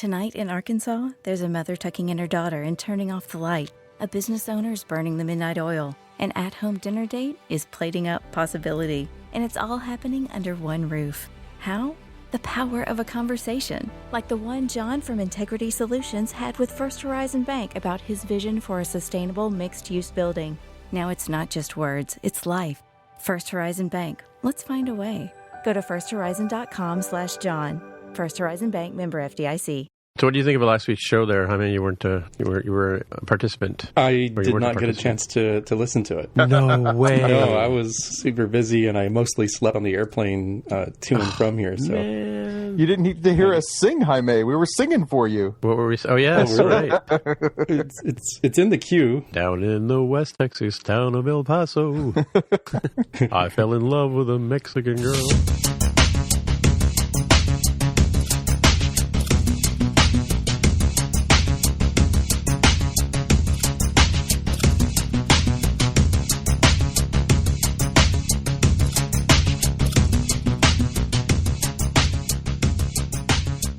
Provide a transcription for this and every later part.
Tonight in Arkansas, there's a mother tucking in her daughter and turning off the light. A business owner's burning the midnight oil. An at-home dinner date is plating up possibility. And it's all happening under one roof. How? The power of a conversation, like the one John from Integrity Solutions had with First Horizon Bank about his vision for a sustainable mixed-use building. Now it's not just words, it's life. First Horizon Bank. Let's find a way. Go to firsthorizon.com/John. First Horizon Bank, member FDIC. So what do you think of last week's show there? I mean, you were a participant. I did not get a chance to listen to it. No way. No, I was super busy and I mostly slept on the airplane to and from here. So Man. You didn't need to hear us sing, Jaime. We were singing for you. What were we? Oh, yeah, that's right. It's in the queue. Down in the West Texas town of El Paso, I fell in love with a Mexican girl.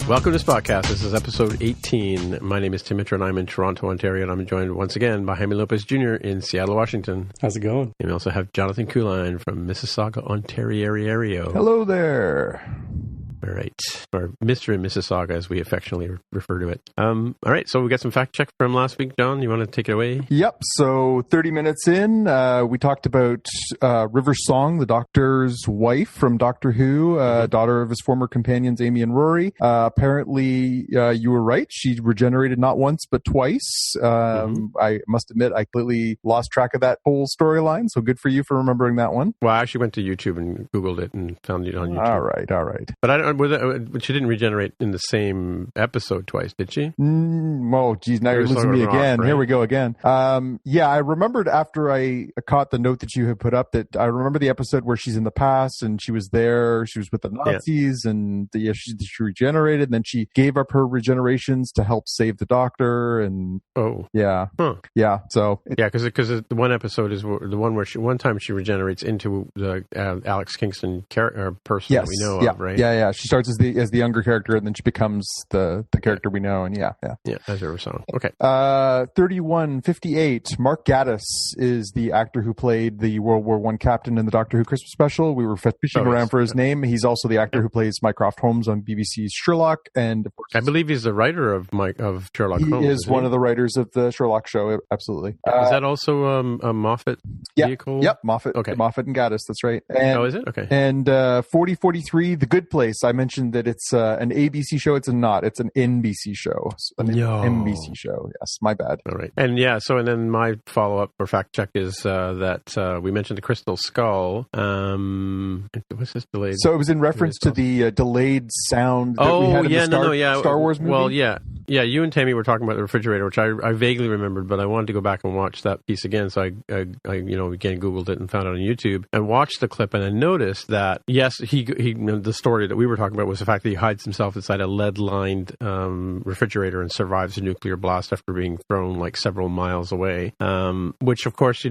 Welcome to Spotcast. This is episode 18. My name is Tim Mitra, and I'm in Toronto, Ontario, and I'm joined once again by Jaime Lopez Jr. in Seattle, Washington. How's it going? And we also have Jonathan Kuline from Mississauga, Ontario. Hello there. All right. Or Mr. and Mississauga, as we affectionately refer to it. All right. So we got some fact check from last week. John, you want to take it away? Yep. So 30 minutes in, we talked about River Song, the Doctor's wife from Doctor Who, daughter of his former companions, Amy and Rory. Apparently, you were right. She regenerated not once, but twice. I must admit, I completely lost track of that whole storyline. So good for you for remembering that one. Well, I actually went to YouTube and Googled it and found it on YouTube. All right. But I don't. She didn't regenerate in the same episode twice, did she? Oh, geez, now you're losing me again. Right? Here we go again. Yeah, I remembered after I caught the note that you had put up that I remember the episode where she's in the past and she was there. She was with the Nazis and she regenerated. And then she gave up her regenerations to help save the Doctor. And yeah, So because the one episode is the one where one time she regenerates into the Alex Kingston person that we know of, right? Yeah. She starts as the younger character, and then she becomes the character we know. And yeah, as River Song. Okay. 3158. Mark Gatiss is the actor who played the World War I captain in the Doctor Who Christmas special. We were fishing around for his name. He's also the actor who plays Mycroft Holmes on BBC's Sherlock, and of course, I believe he's the writer of Sherlock Holmes. He is one of the writers of the Sherlock show. Absolutely. Is that also a Moffat vehicle? Yep. Moffat. Okay. Moffat and Gatiss. That's right. And, is it? Okay. And 4043, The Good Place. I mentioned that it's an ABC show. It's not. It's an NBC show. An NBC show. Yes, my bad. All right. And and then my follow-up or fact check is that we mentioned the Crystal Skull. What's this delayed? So it was in reference to the delayed sound that we had in the Star Wars movie? Well, yeah. You and Tammy were talking about the refrigerator, which I vaguely remembered, but I wanted to go back and watch that piece again. So I again Googled it and found it on YouTube and watched the clip, and I noticed that yes, he the story that we were talking about was the fact that he hides himself inside a lead-lined refrigerator and survives a nuclear blast after being thrown like several miles away. Which, of course,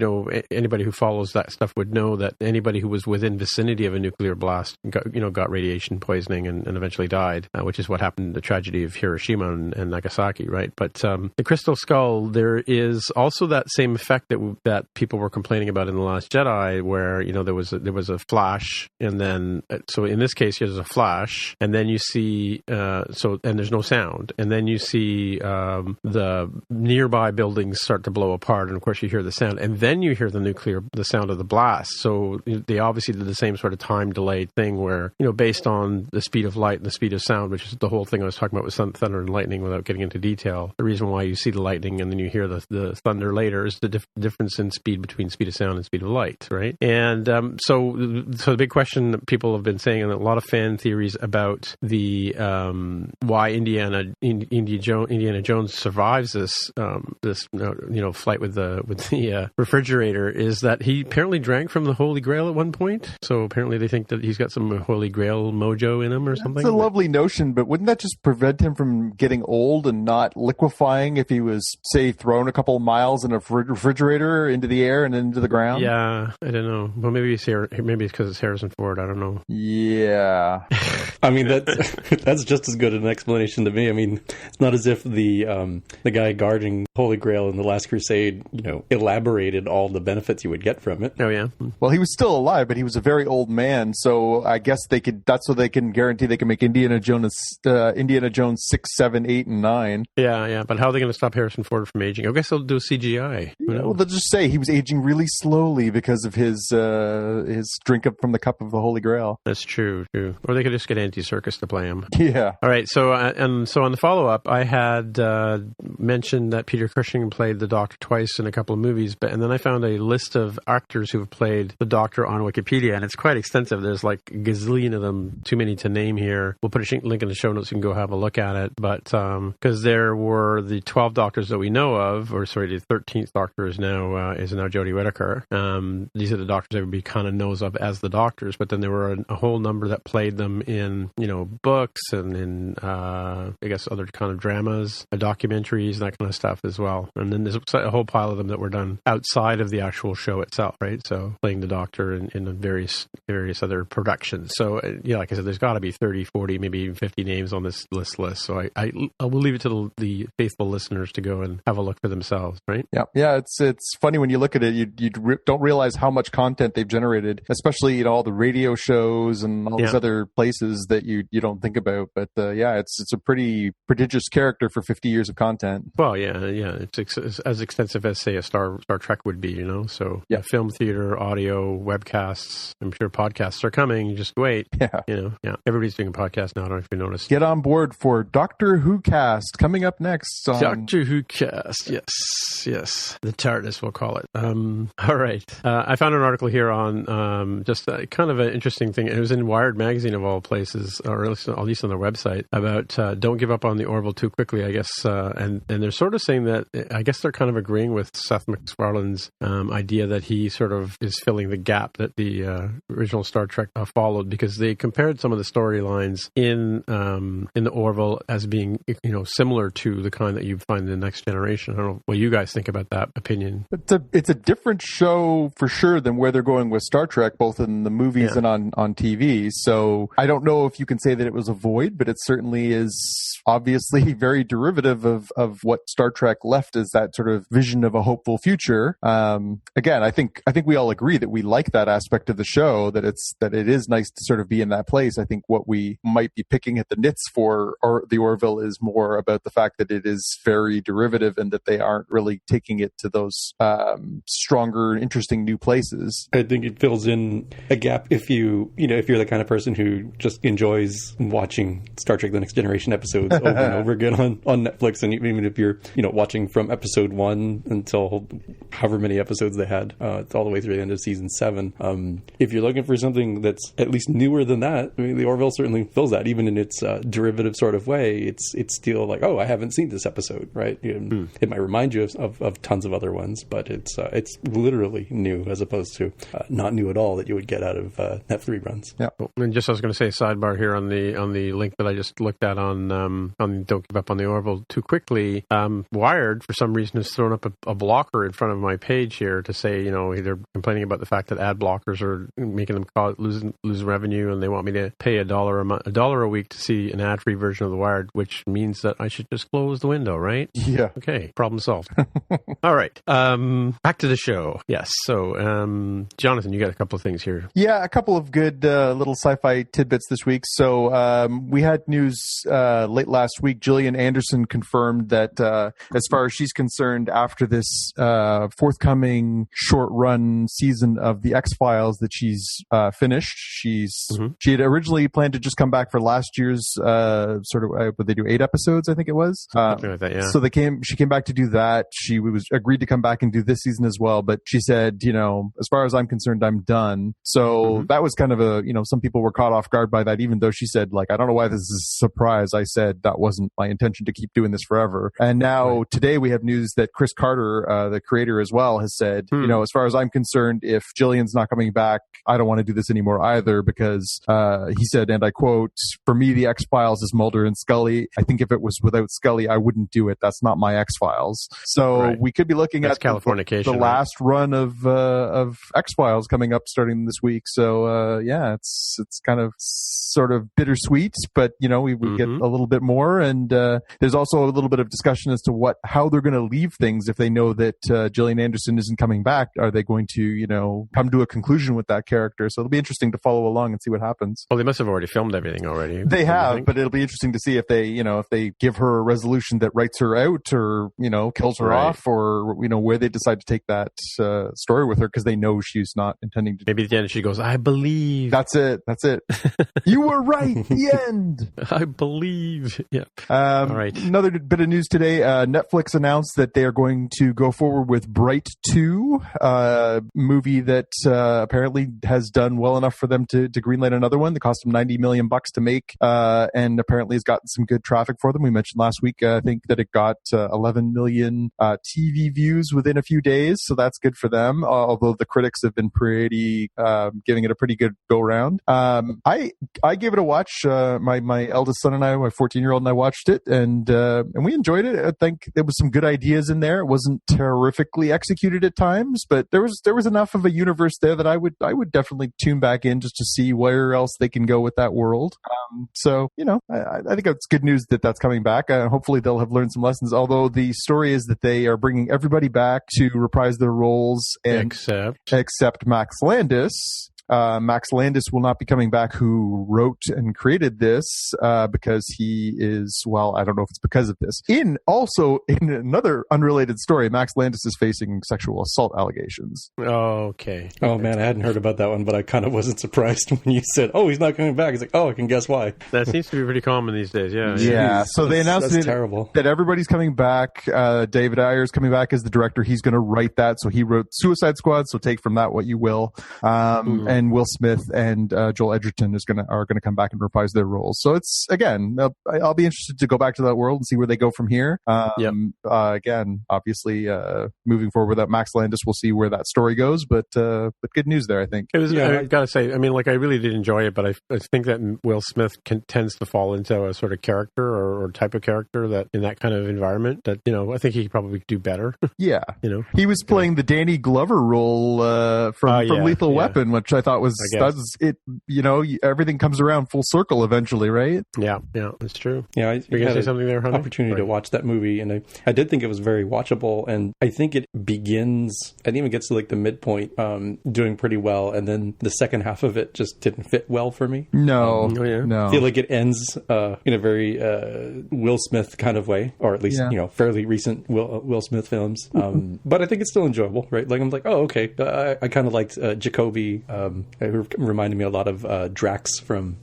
anybody who follows that stuff would know that anybody who was within vicinity of a nuclear blast got radiation poisoning and eventually died, which is what happened, the tragedy of Hiroshima and Nagasaki, right? But the Crystal Skull, there is also that same effect that people were complaining about in The Last Jedi, where there was a flash, and then so in this case there's a flash, and then you see and there's no sound, and then you see the nearby buildings start to blow apart, and of course you hear the sound, and then you hear the sound of the blast. So they obviously did the same sort of time delayed thing where based on the speed of light and the speed of sound, which is the whole thing I was talking about with thunder and lightning without getting into detail. The reason why you see the lightning and then you hear the thunder later is the difference in speed between speed of sound and speed of light, right? And so the big question that people have been saying, and a lot of fan theories about the why Indiana Jones survives this flight with the refrigerator, is that he apparently drank from the Holy Grail at one point. So apparently they think that he's got some Holy Grail mojo in him or something. It's a lovely notion, but wouldn't that just prevent him from getting old cold and not liquefying if he was, say, thrown a couple of miles in a refrigerator into the air and into the ground? Yeah, I don't know. Well, maybe it's because it's Harrison Ford. I don't know. Yeah. I mean, that's just as good an explanation to me. I mean, it's not as if the guy guarding Holy Grail in the Last Crusade, elaborated all the benefits you would get from it. Oh yeah. Well, he was still alive, but he was a very old man, so I guess that's so they can guarantee they can make Indiana Jones 6, 7, 8, and 9. Yeah. But how are they going to stop Harrison Ford from aging? I guess they'll do CGI. Well, they'll just say he was aging really slowly because of his drink up from the cup of the Holy Grail. That's true. Or they could just get Andy Serkis to play him. Yeah. All right. So on the follow-up, I had mentioned that Peter Cushing played the Doctor twice in a couple of movies, and then I found a list of actors who have played the Doctor on Wikipedia, and it's quite extensive. There's like a gazillion of them, too many to name here. We'll put a link in the show notes. You can go have a look at it. But because there were the 12 Doctors that we know of, the 13th Doctor is now Jodie Whittaker. These are the Doctors everybody kind of knows of as the Doctors, but then there were a whole number that played them in books and in I guess other kind of dramas, documentaries, and that kind of stuff as well. And then there's a whole pile of them that were done outside of the actual show itself, right? So playing the Doctor in various other productions. So like I said, there's got to be 30, 40, maybe even 50 names on this list. So I will leave it to the faithful listeners to go and have a look for themselves, right? Yeah. It's funny when you look at it, you don't realize how much content they've generated, especially all the radio shows and all these other places that you don't think about. But it's a pretty prodigious character for 50 years of content. Well, yeah, it's as extensive as say a Star Trek would be, So film, theater, audio, webcasts. I'm sure podcasts are coming. You just wait. Yeah. Everybody's doing a podcast now. I don't know if you noticed. Get on board for Doctor Who Cast coming up next. Doctor Who Cast. Yes. The TARDIS, we'll call it. All right. I found an article here on just kind of an interesting thing. It was in Wired magazine of all places, or at least on their website, about don't give up on the Orville too quickly, I guess. And they're sort of saying that, I guess they're kind of agreeing with Seth MacFarlane's idea that he sort of is filling the gap that the original Star Trek followed, because they compared some of the storylines in the Orville as being, similar to the kind that you find in the Next Generation. I don't know what you guys think about that opinion. It's a different show for sure than where they're going with Star Trek, both in the movies and on TV. So I don't know if you can say that it was a void, but it certainly is obviously very derivative of what Star Trek left as that sort of vision of a hopeful future. Again, I think we all agree that we like that aspect of the show, that it is nice to sort of be in that place. I think what we might be picking at the nits for the Orville is more about the fact that it is very derivative and that they aren't really taking it to those stronger, interesting new places. I think it fills in a gap if you're the kind of person who just enjoys watching Star Trek: The Next Generation episodes over and over again on Netflix, and even if you're watching from episode 1 until however many episodes they had, all the way through the end of season 7. If you're looking for something that's at least newer than that, I mean, the Orville certainly fills that, even in its derivative sort of way. It's still like, oh, I haven't seen this episode, right? It might remind you of tons of other ones, but it's literally new as opposed to not new at all that you would get out of Net3 runs. Yeah. And just I was going to say, sidebar here on the link that I just looked at on Don't Give Up on the Orville Too Quickly. Wired, for some reason, has thrown up a blocker in front of my page here to say, they're complaining about the fact that ad blockers are making them lose revenue, and they want me to pay $1 a week to see an ad-free version of the Wired, which means that I should just close the window, right? Yeah. Okay, problem solved. All right, back to the show. Yes. So, Jonathan, you got a couple of things here. Yeah, a couple of good little sci-fi tidbits this week. So we had news late last week. Gillian Anderson confirmed that as far as she's concerned, after this forthcoming short-run season of The X-Files that she's finished, she had originally planned to just come back for last year's would they do 8 episodes, I think it was. Something like that, yeah. So she came back to do that. She was agreed to come back and do this season as well, but she said, as far as I'm concerned, I'm done. So that was kind of some people were caught off guard by that, even though she said, I don't know why this is a surprise. I said that wasn't my intention to keep doing this forever. And now today we have news that Chris Carter, the creator as well, has said, as far as I'm concerned, if Gillian's not coming back, I don't want to do this anymore either, because he said, and I quote, "For me, the X-Files is Mulder and Scully. I think if it was without Scully, I wouldn't do it. That's not my X-Files." So we could be looking at the last run of X-Files coming up starting this week. So it's kind of sort of bittersweet, but we get a little bit more, and there's also a little bit of discussion as to how they're going to leave things if they know that Gillian Anderson isn't coming back. Are they going to come to a conclusion with that character? So it'll be interesting to follow along and see what happens. Well, they must have already filmed everything already. They have, but it'll be interesting to see if they give her a resolution that writes her out, or kills her off, or where they decide to take that story with her, because they know she's not intending to. Maybe at the end she goes, "I believe." That's it. You were right. The end. I believe. Yeah. All right. Another bit of news today. Netflix announced that they are going to go forward with Bright 2, movie that apparently has done well enough for them to greenlight another one. That cost them $90 million to make, and apparently has gotten some good traffic for them. We mentioned last week, I think, that it got 11 million TV views within a few days, so that's good for them. Although the critics have been pretty giving it a pretty good go round. I gave it a watch. My eldest son and I, my 14-year-old and I, watched it, and we enjoyed it. I think there was some good ideas in there. It wasn't terrifically executed at times, but there was enough of a universe there that I would definitely tune back in just to see where else they can go with that world. So I think it's good news that that's coming back. Hopefully they'll have learned some lessons. Although the story is that they are bringing everybody back to reprise their roles, except Max Landis. Max Landis will not be coming back, who wrote and created this, because he is, well, I don't know if it's because of this. In another unrelated story, Max Landis is facing sexual assault allegations. Oh, okay. Oh man, I hadn't heard about that one, but I kind of wasn't surprised when you said, "Oh, he's not coming back." It's like, oh, I can guess why. That seems to be pretty common these days. Yeah. Yeah. So they announced that everybody's coming back. David Ayer's coming back as the director. He's going to write that. So he wrote Suicide Squad. So take from that what you will. And Will Smith and Joel Edgerton are gonna come back and reprise their roles. So it's, again, I'll be interested to go back to that world and see where they go from here. Again, obviously, moving forward without Max Landis, we'll see where that story goes. But good news there, I think. It was. I gotta say, I really did enjoy it, but I think that Will Smith tends to fall into a sort of character or type of character that in that kind of environment that I think he could probably do better. Yeah. He was playing the Danny Glover role from Lethal Weapon, which I thought was it. Everything comes around full circle eventually, right? Yeah, that's true. Yeah, you're gonna say something there, Hunter? Opportunity to watch that movie, and I did think it was very watchable, and I think it begins, I think even gets to like the midpoint, doing pretty well, and then the second half of it just didn't fit well for me. No. I feel like it ends in a very Will Smith kind of way, or at least fairly recent Will Smith films. But I think it's still enjoyable, right? Like I'm like, oh, okay. I kind of liked Jacoby. Who reminded me a lot of Drax from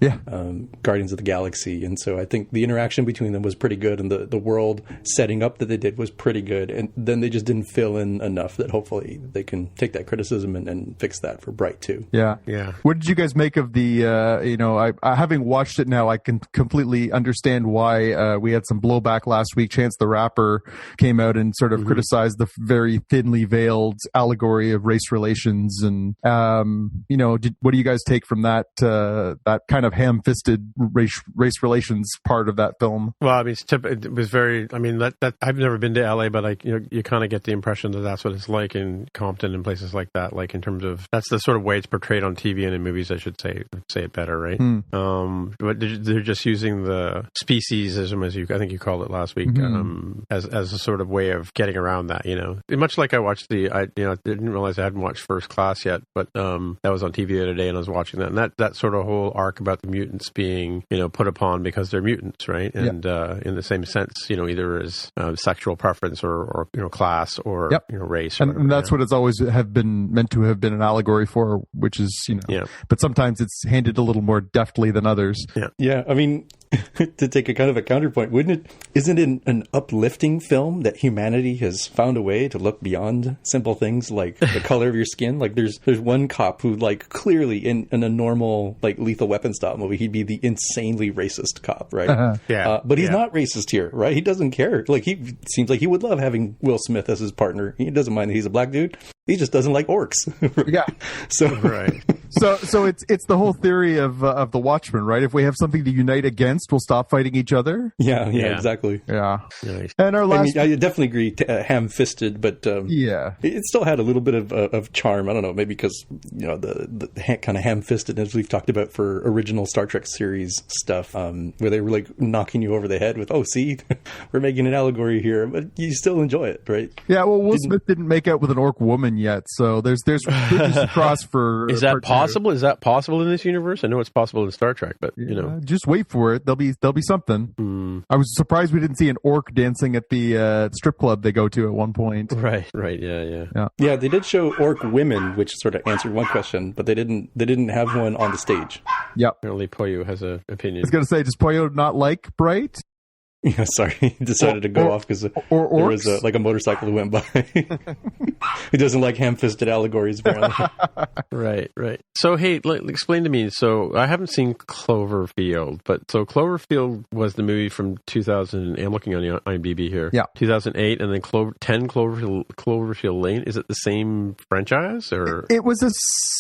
Guardians of the Galaxy, and so I think the interaction between them was pretty good, and the world setting up that they did was pretty good, and then they just didn't fill in enough that hopefully they can take that criticism and fix that for Bright 2. Yeah. What did you guys make of the I having watched it now, I can completely understand why we had some blowback last week. Chance the Rapper came out and sort of criticized the very thinly veiled allegory of race relations, and what do you guys take from that kind of ham-fisted race relations part of that film? Well, it was very. That I've never been to LA, but you kind of get the impression that that's what it's like in Compton and places like that. Like in terms of that's the sort of way it's portrayed on TV and in movies. I should say it better, right? But they're just using the speciesism, as I think you called it last week, as a sort of way of getting around that. Much like I watched I didn't realize I hadn't watched First Class yet, but that was on TV the other day, and I was watching that, and that sort of whole arc about the mutants being put upon because they're mutants, right? And in the same sense, either as sexual preference or class or race, and that's what it's always have been meant to have been an allegory for, which is but sometimes it's handled a little more deftly than others. Yeah. To take a kind of a counterpoint, isn't it an uplifting film that humanity has found a way to look beyond simple things like the color of your skin? Like there's one cop who like clearly in a normal like Lethal Weapon style movie, he'd be the insanely racist cop, right? But he's not racist here, right? He doesn't care. Like he seems like he would love having Will Smith as his partner. He doesn't mind that he's a black dude. He just doesn't like orcs. Yeah. So right. So it's the whole theory of the Watchmen, right? If we have something to unite against, we'll stop fighting each other. Yeah, exactly. Yeah. Nice. And our last, I definitely agree. Ham-fisted, but it still had a little bit of charm. I don't know, maybe because the kind of ham-fistedness we've talked about for original Star Trek series stuff, where they were like knocking you over the head with, "Oh, see, we're making an allegory here," but you still enjoy it, right? Yeah. Well, Will Smith didn't make out with an orc woman yet, so there's bridges to cross for. Is that possible? Is that possible in this universe? I know it's possible in Star Trek, but just wait for it. There'll be something. I was surprised we didn't see an orc dancing at the strip club they go to at one point. Right. Yeah. Yeah, they did show orc women, which sort of answered one question, but they didn't have one on the stage. Yep. Apparently Poyo has an opinion. I was going to say, does Poyo not like Bright? Yeah, sorry, he decided to go off because there was a motorcycle that went by. He doesn't like ham-fisted allegories, apparently. Right. So, hey, explain to me. So, I haven't seen Cloverfield, but so Cloverfield was the movie from 2000. I'm looking on the IMDb here. Yeah, 2008, and then 10 Cloverfield Lane. Is it the same franchise or? It was a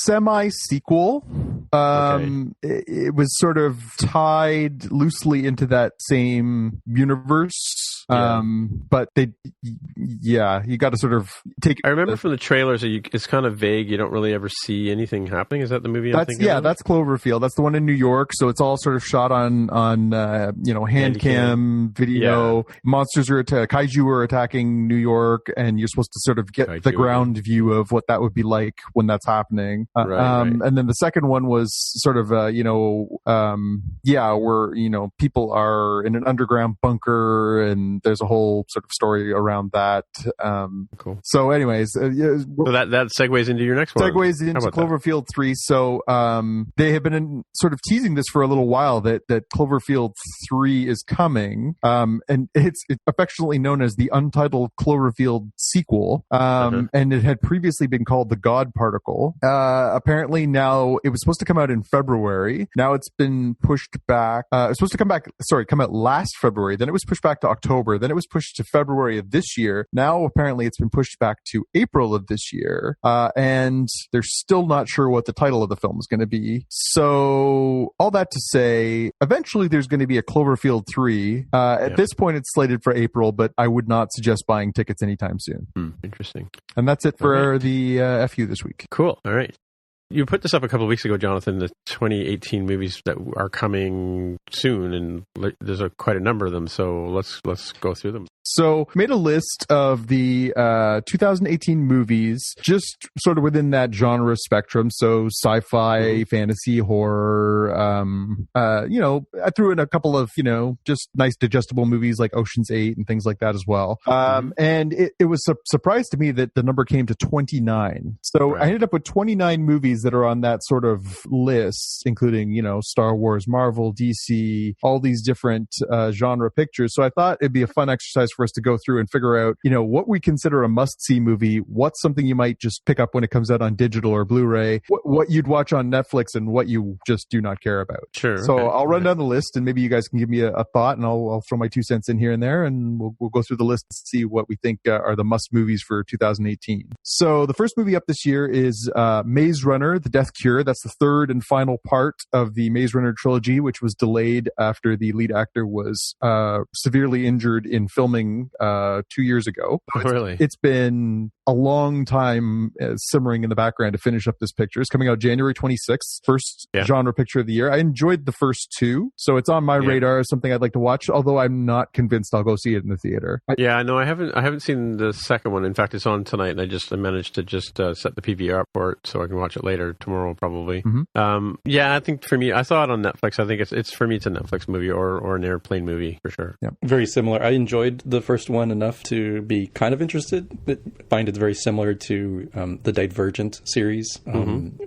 semi-sequel. Okay. It was sort of tied loosely into that same universe, but you got to sort of take. I remember from the trailers that it's kind of vague. You don't really ever see anything happening. Is that the movie? That's Cloverfield. That's the one in New York. So it's all sort of shot on hand cam video. Yeah. Monsters are kaiju are attacking New York, and you're supposed to sort of get the ground view of what that would be like when that's happening. Right. And then the second one was sort of where people are in an underground bunker, and there's a whole sort of story around that. Cool. So anyways, so that segues into your next one. Segues into Cloverfield 3. So they have been sort of teasing this for a little while that Cloverfield 3 is coming, and it's affectionately known as the untitled Cloverfield sequel, and it had previously been called The God Particle. Apparently now it was supposed to come out in February. Now it's been pushed back. It was supposed to come out last February. Then it was pushed back to October. Then it was pushed to February of this year. Now apparently it's been pushed back to April of this year. And they're still not sure what the title of the film is going to be. So all that to say, eventually there's going to be a Cloverfield 3. At this point it's slated for April, but I would not suggest buying tickets anytime soon. Interesting. And that's it for the FU this week. Cool. All right. You put this up a couple of weeks ago, Jonathan, the 2018 movies that are coming soon, and there's quite a number of them, so let's go through them. So made a list of the 2018 movies just sort of within that genre spectrum. So sci-fi, fantasy, horror. I threw in a couple of, just nice digestible movies like Ocean's 8 and things like that as well. And it was a surprise to me that the number came to 29. So I ended up with 29 movies that are on that sort of list, including, Star Wars, Marvel, DC, all these different genre pictures. So I thought it'd be a fun exercise for us to go through and figure out, what we consider a must-see movie, what's something you might just pick up when it comes out on digital or Blu-ray, what you'd watch on Netflix, and what you just do not care about. Sure. So I'll run down the list, and maybe you guys can give me a thought, and I'll throw my 2 cents in here and there, and we'll go through the list and see what we think are the must movies for 2018. So the first movie up this year is Maze Runner: The Death Cure. That's the third and final part of the Maze Runner trilogy, which was delayed after the lead actor was severely injured in filming 2 years ago. Really? It's been a long time simmering in the background to finish up this picture. It's coming out January 26th, first genre picture of the year. I enjoyed the first two, so it's on my radar as something I'd like to watch, although I'm not convinced I'll go see it in the theater. I haven't seen the second one. In fact, it's on tonight, and I managed to set the PVR up for it so I can watch it later, tomorrow probably. I think for me, I saw it on Netflix. I think it's for me, it's a Netflix movie or an airplane movie for sure. Yeah, very similar. I enjoyed the first one enough to be kind of interested, but find it's very similar to the Divergent series.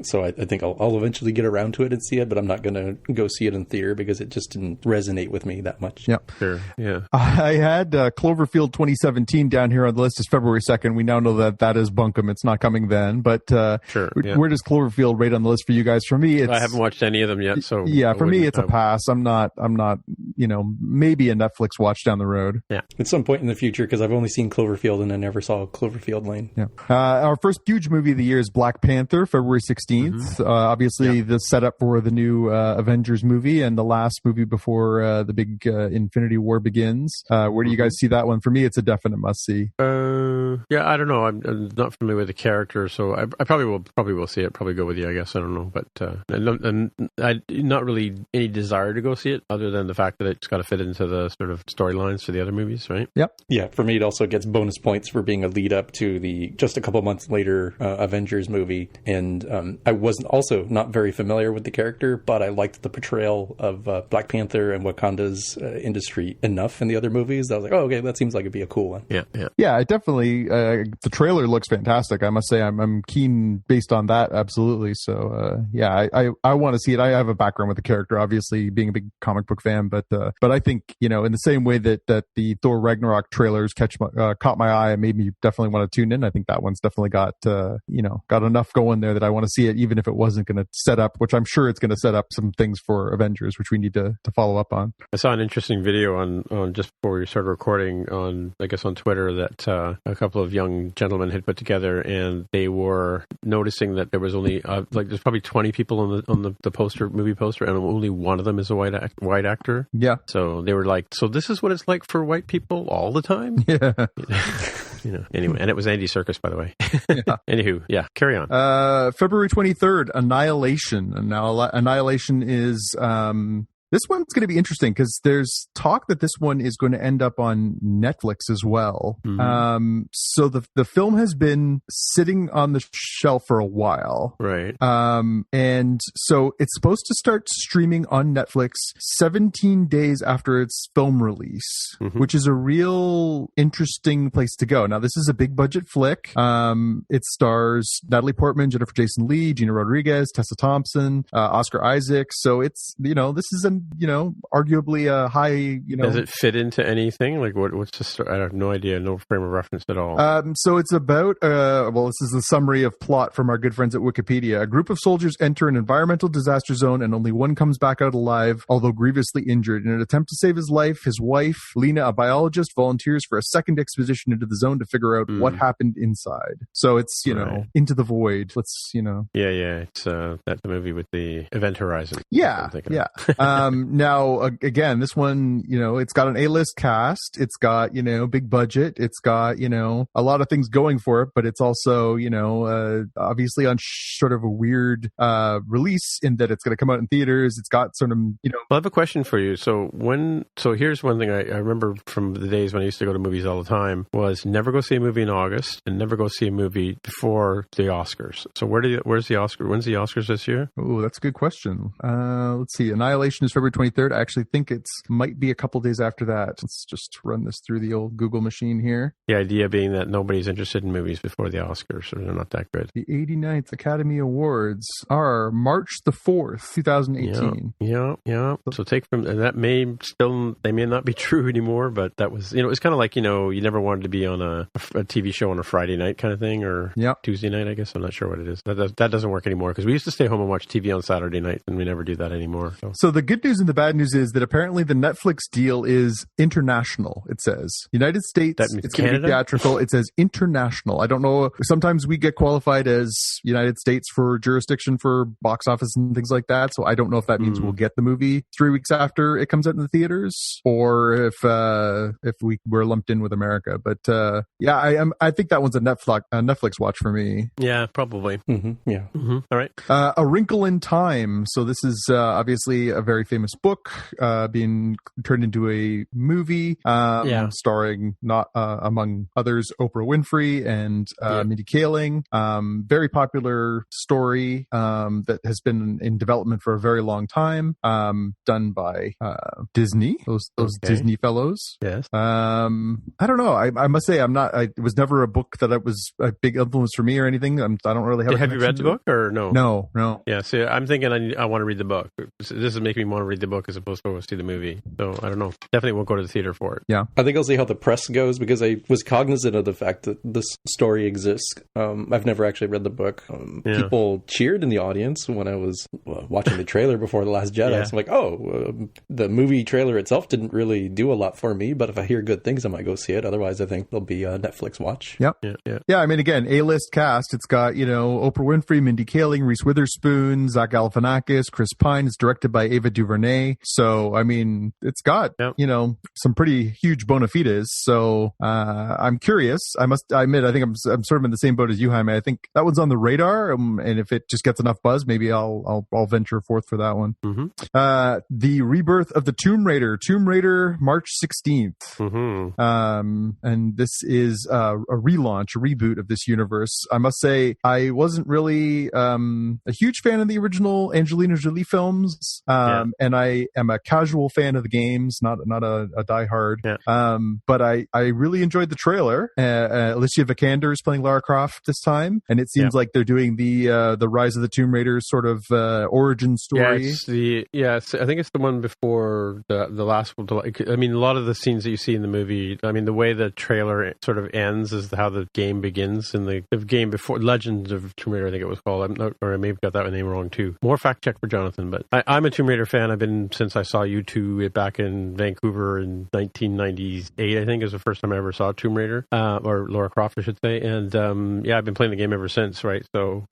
So I think I'll eventually get around to it and see it, but I'm not going to go see it in theater because it just didn't resonate with me that much. Yep. Sure. Yeah. I had Cloverfield 2017 down here on the list as February 2nd. We now know that is bunkum. It's not coming then. But sure. Yeah. Where does Cloverfield rate on the list for you guys? For me, I haven't watched any of them yet. So yeah, for me, it's a pass. I'm not. Maybe a Netflix watch down the road. Yeah. At some point in the future, because I've only seen Cloverfield and I never saw Cloverfield Lane. Yeah. Our first huge movie of the year is Black Panther, February 16th. Obviously, the setup for the new Avengers movie and the last movie before the big Infinity War begins. Where do you guys see that one? For me, it's a definite must-see. Yeah, I don't know. I'm not familiar with the character, so I probably will see it. Probably go with you, I guess. I don't know, but and I not really any desire to go see it, other than the fact that it's got to fit into the sort of storylines for the other movies, right? Yep. Yeah, for me, it also gets bonus points for being a lead up to the just a couple months later Avengers movie, and I wasn't also not very familiar with the character, but I liked the portrayal of Black Panther and Wakanda's industry enough in the other movies that I was like, oh, okay, that seems like it'd be a cool one. Yeah. I definitely. The trailer looks fantastic. I must say, I'm keen based on that. Absolutely. So I want to see it. I have a background with the character, obviously being a big comic book fan, but I think in the same way that the Thor Ragnarok trailers caught my eye and made me definitely want to tune in. I think that one's definitely got enough going there that I want to see it, even if it wasn't going to set up, which I'm sure it's going to set up some things for Avengers, which we need to follow up on. I saw an interesting video on just before we started recording on Twitter that a couple of young gentlemen had put together, and they were noticing that there was only there's probably 20 people on the movie poster, and only one of them is a white actor. Yeah. So they were like, so this is what it's like for white people all the time? Yeah. Anyway, and it was Andy Serkis, by the way. Yeah. Anywho, yeah, carry on. February 23rd, Annihilation. And now Annihilation is this one's going to be interesting because there's talk that this one is going to end up on Netflix as well. So the film has been sitting on the shelf for a while. Right. And so it's supposed to start streaming on Netflix 17 days after its film release, which is a real interesting place to go. Now, this is a big budget flick. It stars Natalie Portman, Jennifer Jason Leigh, Gina Rodriguez, Tessa Thompson, Oscar Isaac. So it's, this is arguably a high, Does it fit into anything? Like what's the story? I have no idea. No frame of reference at all. So it's about, this is the summary of plot from our good friends at Wikipedia. A group of soldiers enter an environmental disaster zone and only one comes back out alive, although grievously injured. In an attempt to save his life, his wife, Lena, a biologist, volunteers for a second expedition into the zone to figure out what happened inside. So it's, Right. Into the void. Let's, Yeah. It's that the movie with the Event Horizon. Yeah. Yeah. Now, again, this one, it's got an A-list cast. It's got, big budget. It's got, a lot of things going for it, but it's also, obviously on sort of a weird release in that it's going to come out in theaters. It's got sort of, Well, I have a question for you. So here's one thing I remember from the days when I used to go to movies all the time was never go see a movie in August and never go see a movie before the Oscars. So where's the Oscar? When's the Oscars this year? Oh, that's a good question. Let's see. Annihilation is February 23rd. I actually think it might be a couple days after that. Let's just run this through the old Google machine here. The idea being that nobody's interested in movies before the Oscars, so they're not that good. The 89th Academy Awards are March the 4th, 2018. Yeah. So take from, and that they may not be true anymore, but that was, it's kind of like, you never wanted to be on a TV show on a Friday night kind of thing, or Tuesday night, I guess. I'm not sure what it is. That doesn't work anymore because we used to stay home and watch TV on Saturday night, and we never do that anymore. So the good news and the bad news is that apparently the Netflix deal is international, it says. United States, it's going to be theatrical. It says international. I don't know. Sometimes we get qualified as United States for jurisdiction for box office and things like that. So I don't know if that means we'll get the movie 3 weeks after it comes out in the theaters or if we're lumped in with America. But I think that one's a Netflix watch for me. Yeah, probably. Yeah. All right. A Wrinkle in Time. So this is obviously a very famous book being turned into a movie, starring not among others Oprah Winfrey and Mindy Kaling. Very popular story that has been in development for a very long time. Done by Disney, those Disney fellows. Yes. I don't know. I must say it was never a book that was a big influence for me or anything. I don't really have. Have you read the book or no? No. Yeah. See, I'm thinking I want to read the book. This is making me want to read the book as opposed to go see the movie. So I don't know. Definitely won't go to the theater for it. Yeah. I think I'll see how the press goes because I was cognizant of the fact that this story exists. I've never actually read the book. People cheered in the audience when I was watching the trailer before The Last Jedi. Yeah. So I'm like, the movie trailer itself didn't really do a lot for me, but if I hear good things, I might go see it. Otherwise, I think there'll be a Netflix watch. Yep. Yeah. I mean, again, A-list cast. It's got, Oprah Winfrey, Mindy Kaling, Reese Witherspoon, Zach Galifianakis, Chris Pine. It's directed by Ava DuVernay. So, I mean, it's got, some pretty huge bona fides. So, I'm curious. I must admit, I think I'm sort of in the same boat as you, Jaime. I think that one's on the radar. And if it just gets enough buzz, maybe I'll venture forth for that one. Mm-hmm. The rebirth of the Tomb Raider, March 16th. Mm-hmm. And this is a relaunch, a reboot of this universe. I must say, I wasn't really a huge fan of the original Angelina Jolie films, and I am a casual fan of the games, not a diehard. Yeah. But I really enjoyed the trailer. Alicia Vikander is playing Lara Croft this time, and it seems like they're doing the Rise of the Tomb Raider sort of origin story. I think it's the one before the last one. I mean, a lot of the scenes that you see in the movie, I mean, the way the trailer sort of ends is how the game begins. In the game before, Legends of Tomb Raider, I think it was called. Or I may have got that name wrong too. More fact check for Jonathan, but I'm a Tomb Raider fan. I've been since I saw YouT back in Vancouver in 1998. I think is the first time I ever saw Tomb Raider, or Lara Croft, I should say. And I've been playing the game ever since. Right. So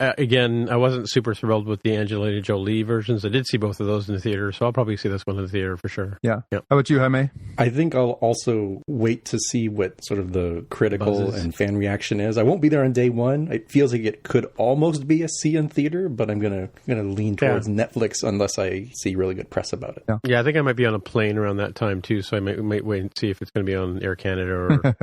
again, I wasn't super thrilled with the Angelina Jolie versions. I did see both of those in the theater, so I'll probably see this one in the theater for sure. Yeah. How about you, Jaime? I think I'll also wait to see what sort of the critical and fan reaction is. I won't be there on day one. It feels like it could almost be a see in theater, but I'm gonna lean towards Netflix unless I see really good press about it. Yeah, I think I might be on a plane around that time too, so I might wait and see if it's going to be on Air Canada or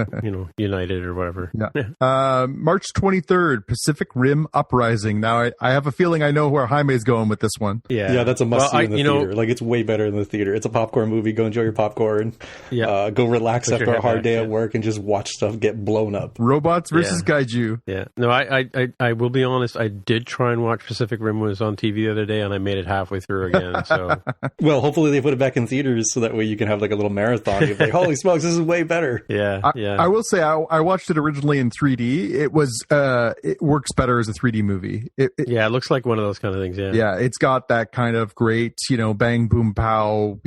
United or whatever. Yeah. March 23rd, Pacific Rim Uprising. Now I have a feeling I know where Jaime is going with this one. Yeah, that's a must see in the theater. Like, it's way better in the theater. It's a popcorn movie. Go enjoy your popcorn. Go relax after a hard day at work and just watch stuff get blown up. Robots versus Kaiju. Yeah. No, I will be honest. I did try and watch Pacific Rim when it was on TV the other day, and I made it halfway through again. So, well, hopefully they put it back in theaters so that way you can have like a little marathon. You're like, holy smokes, this is way better. I will say I watched it originally in 3D. It was it works better as a 3D movie. It looks like one of those kind of things. Yeah, it's got that kind of great, bang, boom, pow,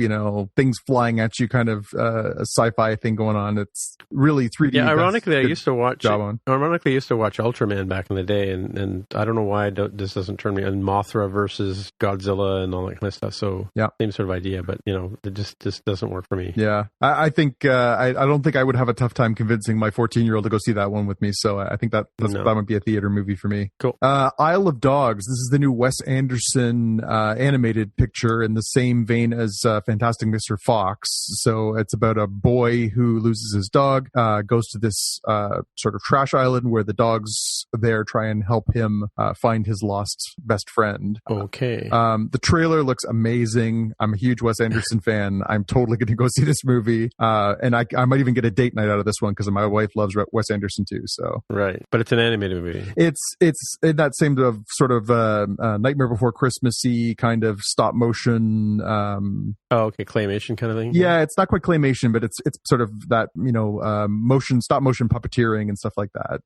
things flying at you, kind of a sci-fi thing going on. It's really 3D. Yeah, ironically, I used to watch Ultraman back in the day, and I don't know why this doesn't turn me on. Mothra versus Godzilla and all that kind of stuff. So same sort of idea, but it just doesn't work for me. Yeah, I think I don't think I would have a tough time convincing my 14-year-old to go see that one with me. So I think that might be a theater movie for me. Cool. Isle of Dogs. This is the new Wes Anderson animated picture in the same vein as Fantastic Mr. Fox. So it's about a boy who loses his dog, goes to this sort of trash island where the dogs there try and help him find his lost best friend. Okay. The trailer looks amazing. I'm a huge Wes Anderson fan. I'm totally going to go see this movie. And I might even get a date night out of this one because my wife loves Wes Anderson too. So right, but it's an animated movie. It's in that same sort of Nightmare Before Christmassy kind of stop motion. Claymation kind of thing. Yeah, it's not quite claymation, but it's sort of that stop motion puppeteering and stuff like that.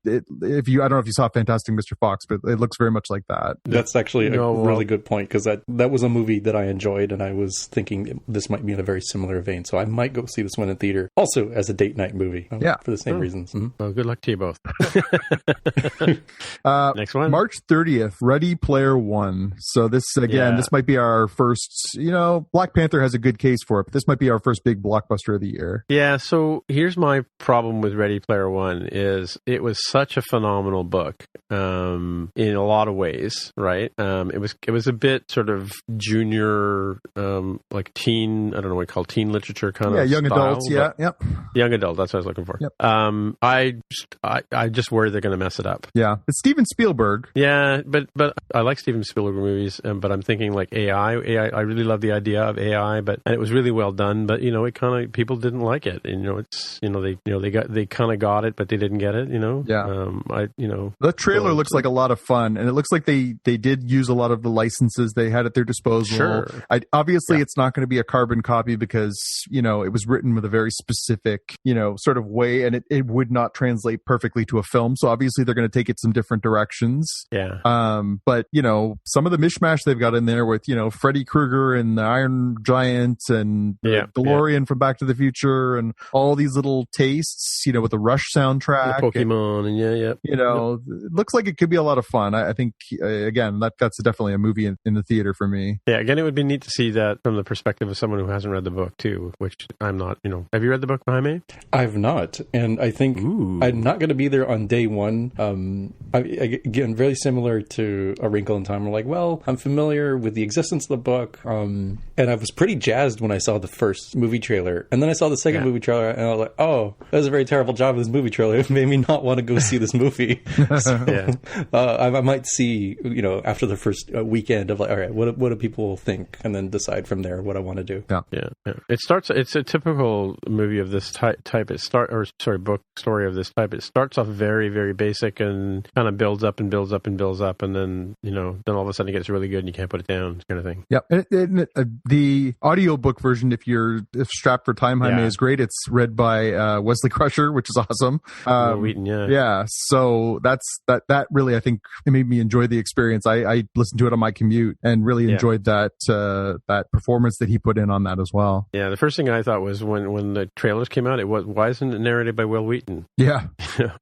I don't know if you saw Fantastic Mr. Fox, but it looks very much like that. That's actually a really good point because that was a movie that I enjoyed, and I was thinking this might be in a very similar vein. So I might go see this one in theater, also as a date night movie. For the same reasons. Mm-hmm. Well, good luck to you both. Next one, March 30th, Ready Player One. So this this might be our first. Black Panther has a good case for it, but this might be our first big blockbuster of the year. Yeah. So here's my problem with Ready Player One is it was such a phenomenal book in a lot of ways, right? It was a bit sort of junior, like teen, I don't know what you call it, teen literature kind of young style, adults. Yeah, yep. Young adult. That's what I was looking for. Yep. I just worry they're going to mess it up. Yeah, it's Steven Spielberg. Yeah, but I like Steven Spielberg movies, but I'm thinking like AI. I really love the idea of AI, and it was really well done. But it kind of people didn't like it. And, it's they kind of got it, but they didn't get it. Yeah. The trailer looks like a lot of fun, and it looks like they did use a lot of the licenses they had at their disposal. Sure. Obviously, it's not going to be a carbon copy because it was written with a very specific sort of way, and it would not translate perfectly to a film. So obviously, they're going to take it some different directions. Yeah. But some of the mishmash they've got in there with Freddy Krueger and the Iron Giant and the DeLorean from Back to the Future and all these little tastes, with the Rush soundtrack, the Pokemon, it looks like it could be a lot of fun. I think again that's definitely a movie in the theater for me. Yeah, again, it would be neat to see that from the perspective of someone who hasn't read the book too, which I'm not. Have you read the book, Jaime? I've not, and I think I'm not going to be there on day one. Again, very similar to A Wrinkle in Time. We're like, well, I'm familiar with the existence of the book, and I was pretty jazzed when I saw the first movie trailer, and then I saw the second movie trailer, and I was like, oh, that was a very terrible job of this movie trailer. It made me not want to go see this movie. So, I might see, after the first weekend of like, all right, what do people think, and then decide from there what I want to do. Yeah. It's a typical movie of this type. Book story of this type. It starts off very, very basic and kind of builds up and builds up and builds up, and then then all of a sudden it gets really good and you can't put it down, kind of thing. Yeah, the audiobook version, if strapped for time, Jaime, is great. It's read by Wesley Crusher, which is awesome. Wheaton, yeah. So that really, I think, it made me enjoy the experience. I listened to it on my commute and really enjoyed that performance that he put in on that as well. Yeah, the first thing I thought was when the trailers came out, why isn't it narrated by Will Wheaton? Yeah,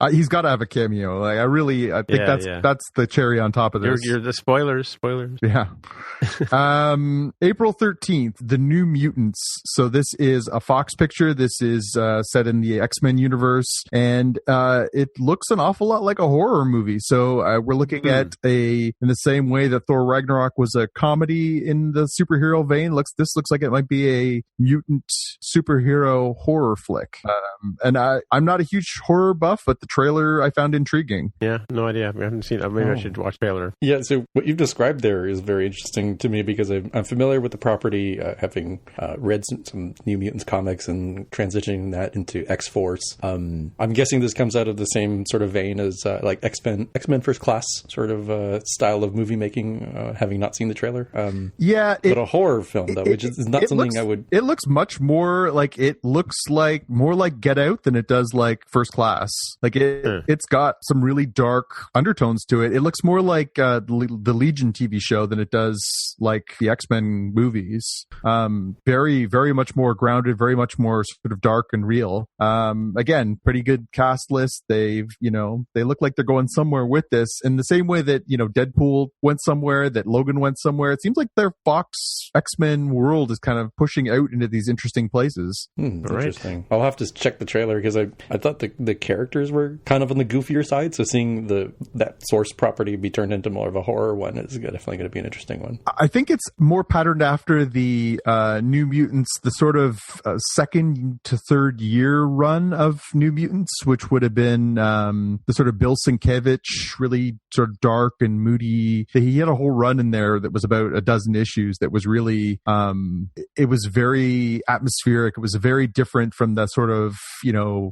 he's got to have a cameo. Like I think that's the cherry on top of this. You're the spoilers. Yeah. April 13th, The New Mutants. So this is a Fox picture. This is set in the X-Men universe, and it looks an awful lot like a horror movie. So we're looking at in the same way that Thor Ragnarok was a comedy in the superhero vein. This looks like it might be a mutant superhero horror flick. And I'm not a huge horror buff, but the trailer I found intriguing. Yeah, no idea. I haven't seen it. Maybe I should watch the trailer. Yeah, so what you've described there is very interesting to me because I'm familiar with the property, having read some New Mutants comics and transitioning that into X-Force. I'm guessing this comes out of the same sort of vein as like X-Men First Class sort of style of movie making, having not seen the trailer. But a horror film, though, which is not something I would... It looks much more like... It looks like more like Get Out than it does like First Class. Like it's got some really dark undertones to it. It looks more like the Legion TV show than it does like the X-Men movies. Very, very much more grounded, very much more sort of dark and real. Again, pretty good cast list. They look like they're going somewhere with this in the same way that, Deadpool went somewhere, that Logan went somewhere. It seems like their Fox X-Men world is kind of pushing out into these interesting places. Interesting. I'll have to check the trailer because I thought the characters were kind of on the goofier side. So seeing that source property be turned into more of a horror one is definitely going to be an interesting one. I think it's more patterned after the New Mutants, the sort of second to third year run of New Mutants, which would have been the sort of Bill Sienkiewicz, really sort of dark and moody. He had a whole run in there that was about a dozen issues that was really, it was very atmospheric. It was very different from the sort of,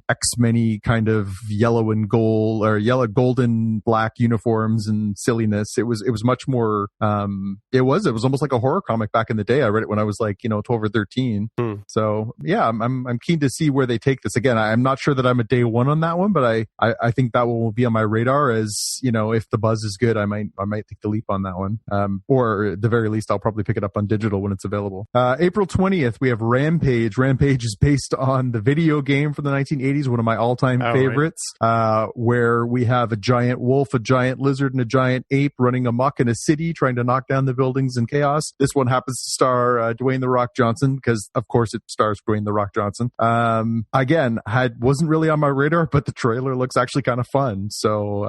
X-Men-y kind of yellow and gold or yellow, golden, black uniforms and silliness. It was much more, it was almost like a horror comic back in the day. I read it when I was like, 12 or 13. So yeah, I'm keen to see where they take this. Again, I'm not sure that I'm a day one on that one, but I think that one will be on my radar as, if the buzz is good, I might take the leap on that one. Or at the very least, I'll probably pick it up on digital when it's available. April 20th, we have Rampage. Rampage is based on the video game from the 1980s, one of my all-time favorites, where we have a giant wolf, a giant lizard, and a giant ape running amok in a city trying to knock down the buildings in chaos. This one happens to star Dwayne "The Rock" Johnson because, of course, it stars Dwayne "The Rock" Johnson. Again, wasn't really on my radar, but the trailer looks actually kind of fun. So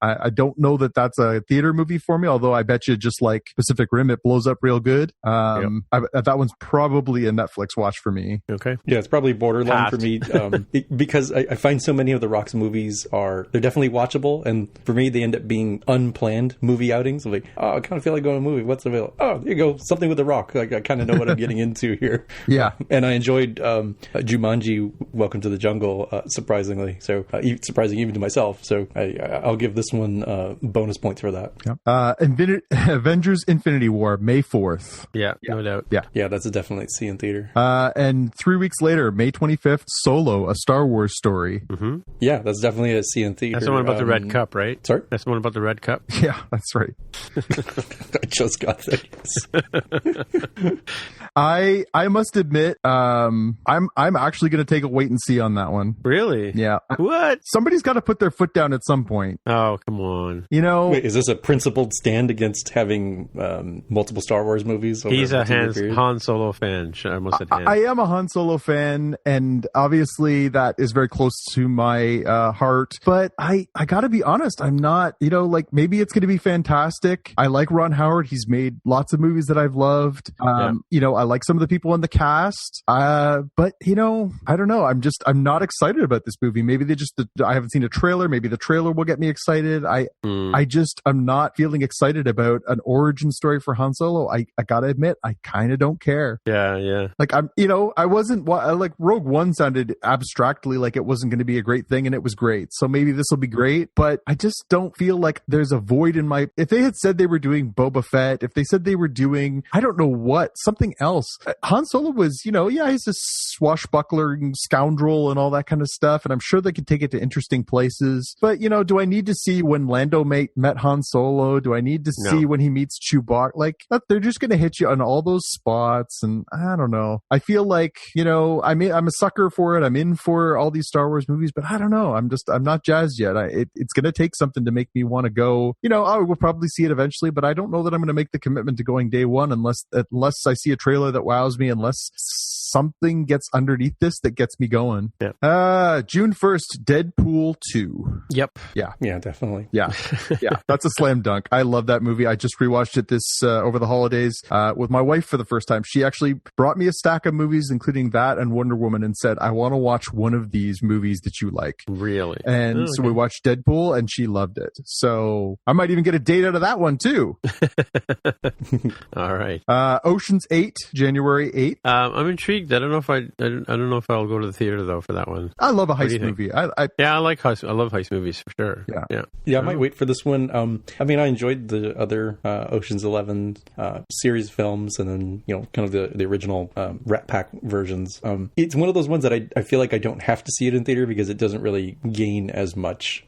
I don't know that that's a theater movie for me, although I bet you just like Pacific Pacific Rim. It blows up real good. That one's probably a Netflix watch for me. Okay. Yeah, it's probably borderline for me because I find so many of The Rock's movies they're definitely watchable, and for me they end up being unplanned movie outings. I'm like, oh, I kind of feel like going to a movie. What's available? Oh, there you go, something with The Rock. Like I kind of know what I'm getting into here. Yeah, and I enjoyed Jumanji: Welcome to the Jungle, surprisingly. So surprising even to myself. So I'll give this one bonus points for that. Yeah. Avengers: Infinity War, May 4th. Yeah, no doubt. Yeah, that's definitely see in theater. And 3 weeks later, May 25th, Solo, a Star Wars story. Mm-hmm. Yeah, that's definitely a see in theater. That's the one about the red cup, right? Sorry? That's the one about the red cup? Yeah, that's right. I just got that. I must admit, I'm actually going to take a wait and see on that one. Really? Yeah. What? Somebody's got to put their foot down at some point. Oh, come on. You know, wait, is this a principled stand against having multiple Star Wars movies? He's a Han Solo fan. I almost said Han. I am a Han Solo fan, and obviously that is very close to my heart. But I got to be honest, I'm not. Like maybe it's going to be fantastic. I like Ron Howard. He's made lots of movies that I've loved. I like some of the people in the cast. But I don't know. I'm not excited about this movie. Maybe I haven't seen a trailer. Maybe the trailer will get me excited. I'm not feeling excited about an origin story for Han Solo. I gotta admit, I kind of don't care. Yeah. Like I wasn't like Rogue One sounded abstractly like it wasn't going to be a great thing, and it was great. So maybe this will be great, but I just don't feel like there's a void in my. If they had said they were doing Boba Fett, if they said they were doing, I don't know what, something else. Han Solo was, he's a swashbuckling scoundrel and all that kind of stuff, and I'm sure they could take it to interesting places. But do I need to see when Lando met Han Solo? Do I need to see when he meets Chewbacca? Like they're just going to hit you on all those spots, and I don't know. I feel like I'm a sucker for it. I'm in for all these Star Wars movies, but I don't know. I'm not jazzed yet. It's going to take something to make me want to go. I will probably see it eventually, but I don't know that I'm going to make the commitment to going day one unless I see a trailer that wows me, unless something gets underneath this that gets me going. Yeah. June 1st, Deadpool 2. Yep. Yeah, definitely. Yeah. That's a slam dunk. I love that movie. I just rewatched it this over the holidays with my wife for the first time. She actually brought me a stack of movies, including that and Wonder Woman, and said, I want to watch one of these movies that you like. Really? And so we watched Deadpool, and she loved it. So I might even get a date out of that one too. All right. Ocean's 8, January 8th. I'm intrigued. I don't know if I'll go to the theater though for that one. I love a heist movie. I love heist movies for sure. Yeah. I might wait for this one. I enjoyed the other Ocean's 11 series films, and then kind of the original Rat Pack versions. It's one of those ones that I feel like I don't have to see it in theater because it doesn't really gain as much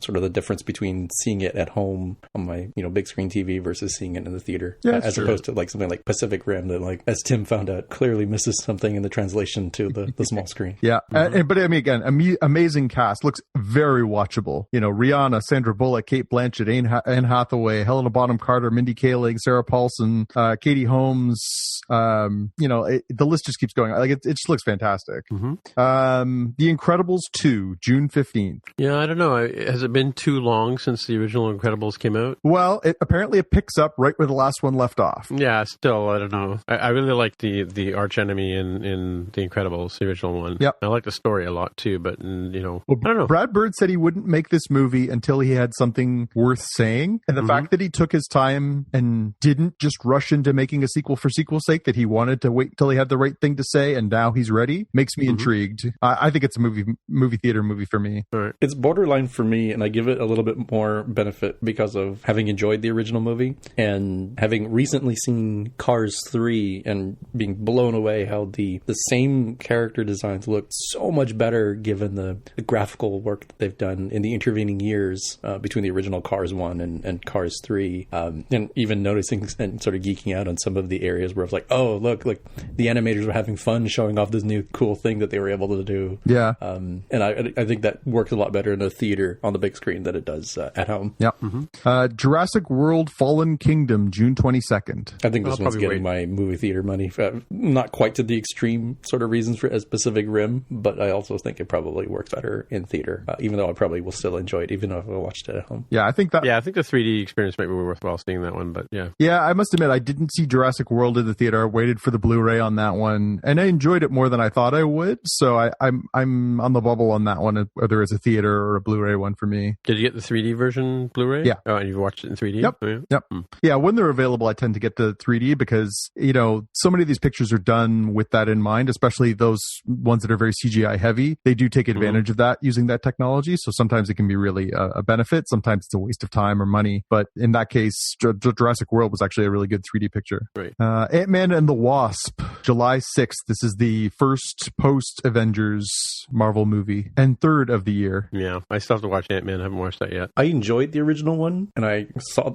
sort of the difference between seeing it at home on my big screen TV versus seeing it in the theater, as opposed to like something like Pacific Rim that, like, as Tim found out, clearly misses something in the translation to the small screen. Yeah. But I mean, again, amazing cast. Looks very watchable. Rihanna, Sandra Bullock, Kate Blanchett, Anne Hathaway, Helena Bonham Carter, Mindy Kaling, Sarah Paulson, Katie Holmes. The list just keeps going. Like it just looks fantastic. Mm-hmm. The Incredibles 2, June 15th. Yeah, I don't know. Has it been too long since the original Incredibles came out? Well, apparently it picks up right where the last one left off. Yeah, still, I don't know. I really like the arch enemy in The Incredibles, the original one. Yep. I like the story a lot too, but I don't know. Brad Bird said he wouldn't make this movie until he had something worth saying. And the fact that he took his time and didn't just rush into making a sequel for sequel's sake, that he wanted to wait until he had the right thing to say, and now he's ready, makes me intrigued. I think it's a movie theater movie for me. All right. It's borderline for me, and I give it a little bit more benefit because of having enjoyed the original movie and having recently seen Cars 3 and being blown away how the same character designs look so much better given the graphical work that they've done in the intervening years between the original Cars 1 and Cars 3. And even noticing and sort of geeking out on some of the areas where it's like, oh, look, the animators were having fun showing off this new cool thing that they were able to do. Yeah. And I think that works a lot better in a theater on the big screen than it does at home. Yeah. Mm-hmm. Jurassic World Fallen Kingdom, June 22nd. I think this one's getting my movie theater money. Not quite to the extreme sort of reasons for as Pacific Rim, but I also think it probably works better in theater, even though I probably will still enjoy it, even if I watched it at home. Yeah, I think that. Yeah, I think the 3D experience might be worthwhile seeing that one, but but yeah. Yeah, I must admit, I didn't see Jurassic World in the theater. I waited for the Blu-ray on that one, and I enjoyed it more than I thought I would. So I'm on the bubble on that one, whether it's a theater or a Blu-ray one for me. Did you get the 3D version Blu-ray? Yeah. Oh, and you watched it in 3D? Yep. Oh, yeah. Yep. Yeah, when they're available, I tend to get the 3D because, so many of these pictures are done with that in mind, especially those ones that are very CGI heavy. They do take advantage of that using that technology. So sometimes it can be really a benefit. Sometimes it's a waste of time or money. But in that case, Jurassic World was actually a really good 3D picture. Right. Ant-Man and the Wasp, July 6th. This is the first post-Avengers Marvel movie and third of the year. Yeah, I still have to watch Ant-Man. I haven't watched that yet. I enjoyed the original one, and I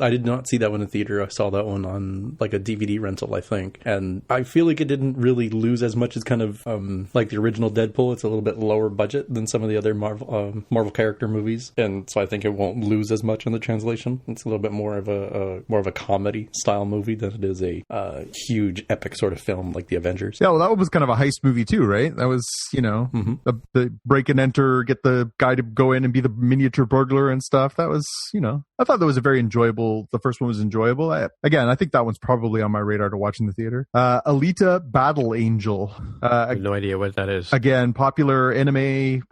did not see that one in theater. I saw that one on like a DVD rental, I think. And I feel like it didn't really lose as much as kind of like the original Deadpool. It's a little bit lower budget than some of the other Marvel character movies, and so I think it won't lose as much in the translation. It's a little bit more of a comedy style movie than it is a huge epic sort of film like the Avengers. Yeah, well, that was kind of a heist movie too, right? That was, the break and enter, get the guy to go in and be the miniature burglar and stuff. That was, I thought that was a very enjoyable. The first one was enjoyable. I think that one's probably on my radar to watch in the theater. Alita Battle Angel. I have no idea what that is. Again, popular anime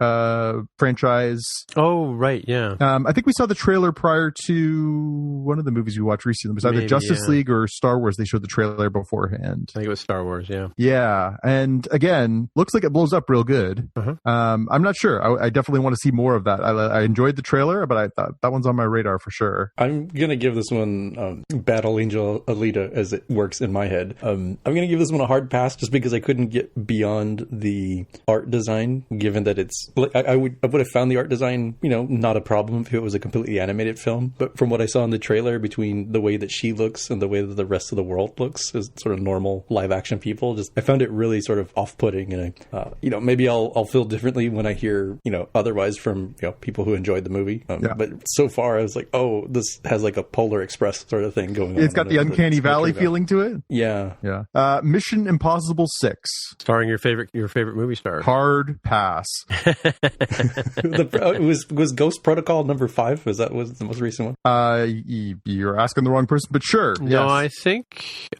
franchise. Oh, right, yeah. I think we saw the trailer prior to one of the movies we watched recently. It was either Justice League or Star Wars. They showed the trailer beforehand. I think it was Star Wars, yeah. Yeah, and again, looks like it blows up real good. I'm not sure. I definitely want to see more of that. I enjoyed the trailer, but I thought that one's on my radar for sure. I'm going to give this one Battle Angel Alita as it works in my head. I'm going to give this one a hard pass just because I couldn't get beyond the art design, given that it's... I would have found the art design, not a problem if it was a completely animated film. But from what I saw in the trailer, between the way that she looks and the way that the rest of the world looks as sort of normal live action people, I found it really sort of off-putting. And maybe I'll feel differently when I hear, otherwise from, people who enjoyed the movie. But so far I was like, oh, this has like a Polar Express sort of thing going on. It's got the Uncanny Valley feeling to it. Yeah. Yeah. Mission Impossible 6. Starring your favorite movie star. Hard pass. Was Ghost Protocol number 5? Was the most recent one? You're asking the wrong person, but sure. No, yes.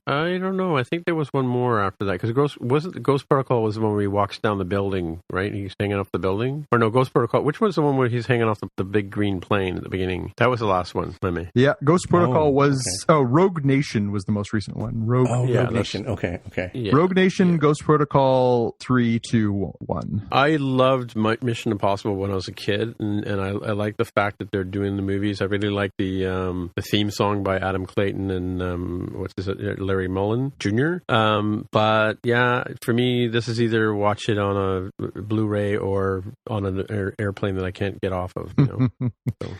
I don't know. I think there was one more after that, because Ghost Protocol was the one where he walks down the building, right? He's hanging off the building. Or no, Ghost Protocol. Which one's the one where he's hanging off the big green plane at the beginning? That was the last one. Yeah, Ghost Protocol was... Okay. Oh, Rogue Nation was the most recent one. Rogue Nation. Okay. Yeah. Rogue Nation, Ghost Protocol 3, 2, 1. I loved Mission Impossible when I was a kid, and I like the fact that they're doing the movies. I really like the theme song by Adam Clayton and Larry Mullen Jr. But yeah, for me, this is either watch it on a Blu-ray or on an airplane that I can't get off of. So,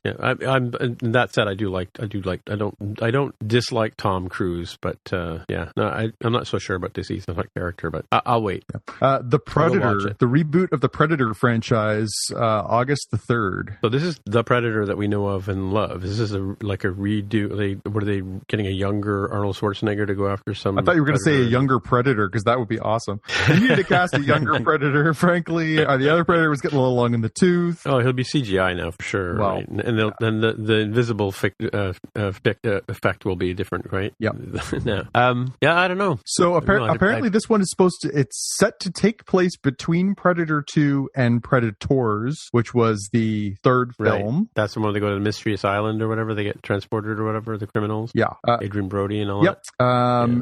yeah, I'm that said, I don't dislike Tom Cruise, but I'm not so sure about this Ethan Hawke character, but I'll wait. The Predator, the reboot of the Predator franchise, August the 3rd. So this is the Predator that we know of and love. This is like a redo. Are they getting a younger Arnold Schwarzenegger to go after some? I thought you were going to say a younger Predator, because that would be awesome. You need to cast a younger Predator, frankly. The other Predator was getting a little long in the tooth. Oh, he'll be CGI now for sure. Well, right? And then the invisible effect will be different, right? Yep. No. I don't know. So apparently this one is it's set to take place between Predator 2 and Predators, which was the third film. Right. That's the one they go to the Mysterious Island or whatever. They get transported or whatever, the criminals. Yeah. Adrian Brody and all that.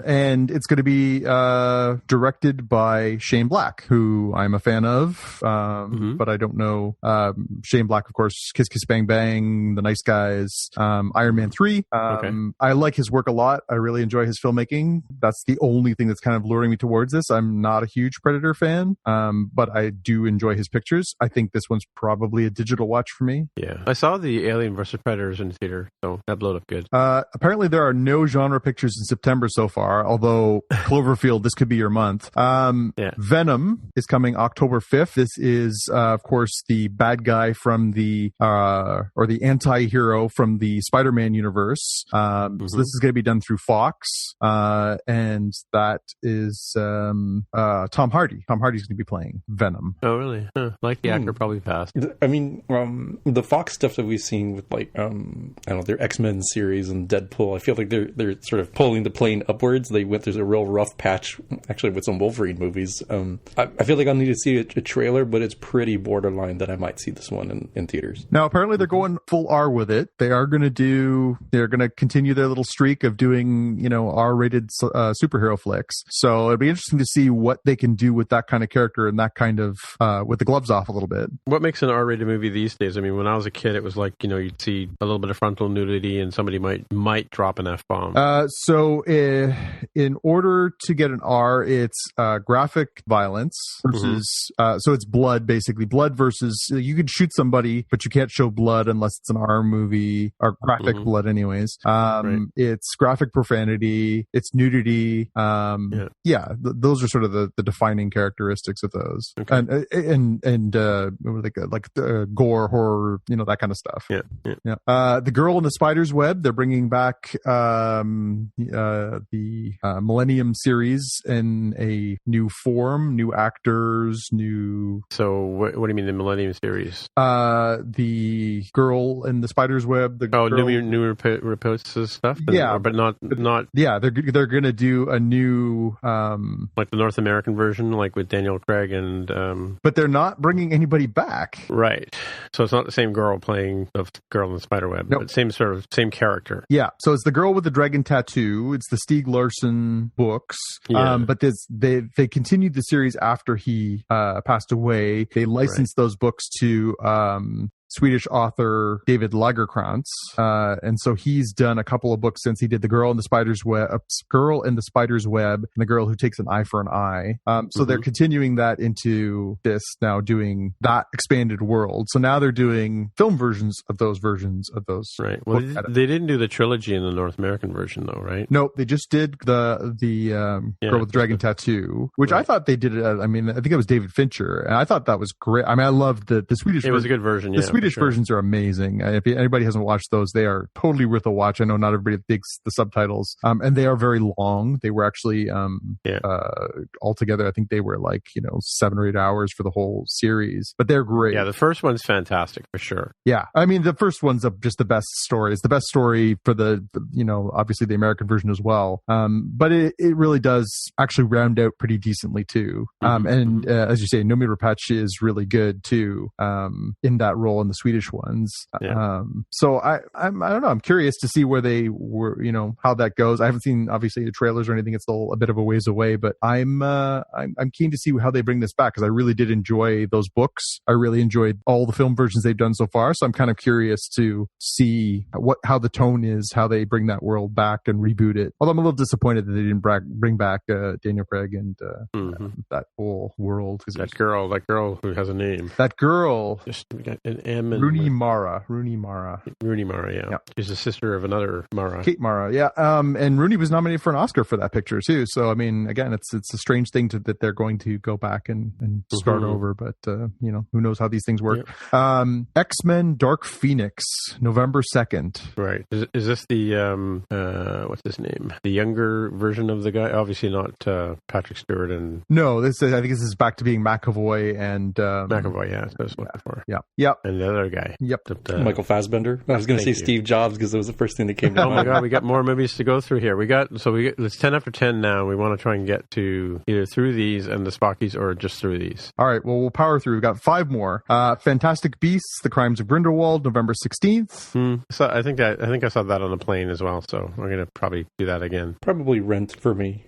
And it's going to be directed by Shane Black, who I'm a fan of, but I don't know. Shane Black, of course, Kiss Kiss Bang Bang, The Nice Guys, Iron Man 3. I like his work a lot. I really enjoy his filmmaking. That's the only thing that's kind of luring me towards this. I'm not a huge Predator fan, but I do enjoy his pictures. I think this one's probably a digital watch for me. Yeah. I saw the Alien vs. Predators in the theater, so that blew up good. Apparently there are no genre pictures in September so far, although Cloverfield, this could be your month. Venom is coming October 5th. This is, of course, the bad guy from or the anti-hero from the Spider-Man universe. So this is going to be done through Fox, and that is Tom Hardy. Tom Hardy's going to be playing Venom. Oh, really? Like the actor probably passed. I mean, the Fox stuff that we've seen with their X-Men series and Deadpool pull. I feel like they're sort of pulling the plane upwards. They went through a real rough patch, actually, with some Wolverine movies. I feel like I'll need to see a trailer, but it's pretty borderline that I might see this one in theaters. Now, apparently they're going full R with it. They're going to continue their little streak of doing, R-rated superhero flicks. So it'd be interesting to see what they can do with that kind of character and that kind of, with the gloves off a little bit. What makes an R-rated movie these days? I mean, when I was a kid, it was like, you'd see a little bit of frontal nudity and somebody might drop an F-bomb. So in order to get an R, it's graphic violence versus, so it's blood, basically. Blood versus, you could shoot somebody, but you can't show blood unless it's an R movie, or graphic blood anyways. Right. It's graphic profanity, it's nudity. Those are sort of the defining characteristics of those. Okay. And like gore, horror, that kind of stuff. Yeah. The Girl in the Spider's Web, they're bringing back the Millennium series in a new form, new actors, new... So what do you mean the Millennium series? The Girl in the Spider's Web. New Raposa's stuff? But not... Yeah, they're going to do a new... like the North American version, like with Daniel Craig and... But they're not bringing anybody back. Right. So it's not the same girl playing the Girl in the Spiderweb, but same character. Yeah. So it's the Girl with the Dragon Tattoo. It's the Stieg Larsson books. Yeah. But they continued the series after he passed away. They licensed those books to Swedish author David Lagerkrantz, and so he's done a couple of books since he did The Girl in the Spider's Web, and The Girl Who Takes an Eye for an Eye. So they're continuing that into this now, doing that expanded world. So now they're doing film versions of those. Right. Well, they didn't do the trilogy in the North American version, though, right? No, they just did the Girl with the Dragon Tattoo, which I thought they did. I think it was David Fincher, and I thought that was great. I mean, I loved the Swedish. It was a good version. The Swedish versions are amazing. If anybody hasn't watched those, they are totally worth a watch. I know not everybody digs the subtitles, and they are very long. They were actually altogether, I think they were 7 or 8 hours for the whole series. But they're great. Yeah, the first one's fantastic for sure. Yeah, I mean the first one's just the best story. It's the best story for the obviously the American version as well. But it really does actually round out pretty decently too. And as you say, Noomi Rapace is really good too in that role in the Swedish ones. So I don't know. I'm curious to see where they were, how that goes. I haven't seen obviously the trailers or anything. It's still a bit of a ways away, but I'm keen to see how they bring this back, because I really did enjoy those books. I really enjoyed all the film versions they've done so far. So I'm kind of curious to see how the tone is, how they bring that world back and reboot it. Although I'm a little disappointed that they didn't bring back Daniel Craig and that whole world. That girl who has a name. That girl. Just got an M. Rooney Mara, yeah. She's the sister of another Mara. Kate Mara, yeah. And Rooney was nominated for an Oscar for that picture too. So I mean, again, it's a strange thing that they're going to go back and start over. But who knows how these things work. Yeah. X-Men Dark Phoenix, November 2nd. Right. Is this the what's his name? The younger version of the guy? Obviously not Patrick Stewart and... No, I think this is back to being McAvoy and... McAvoy, yeah. That's what I was looking for. Yeah. Yep. And the other guy. Yep. Michael Fassbender. I was going to say Steve Jobs because it was the first thing that came to mind. Oh my God, we got more movies to go through here. It's 10 after 10 now. We want to try and get to either through these and the Spockies or just through these. All right. Well, we'll power through. We've got 5 more. Fantastic Beasts: The Crimes of Grindelwald, November 16th. So I think I saw that on the plane as well. So we're going to probably do that again. Probably Rent for me.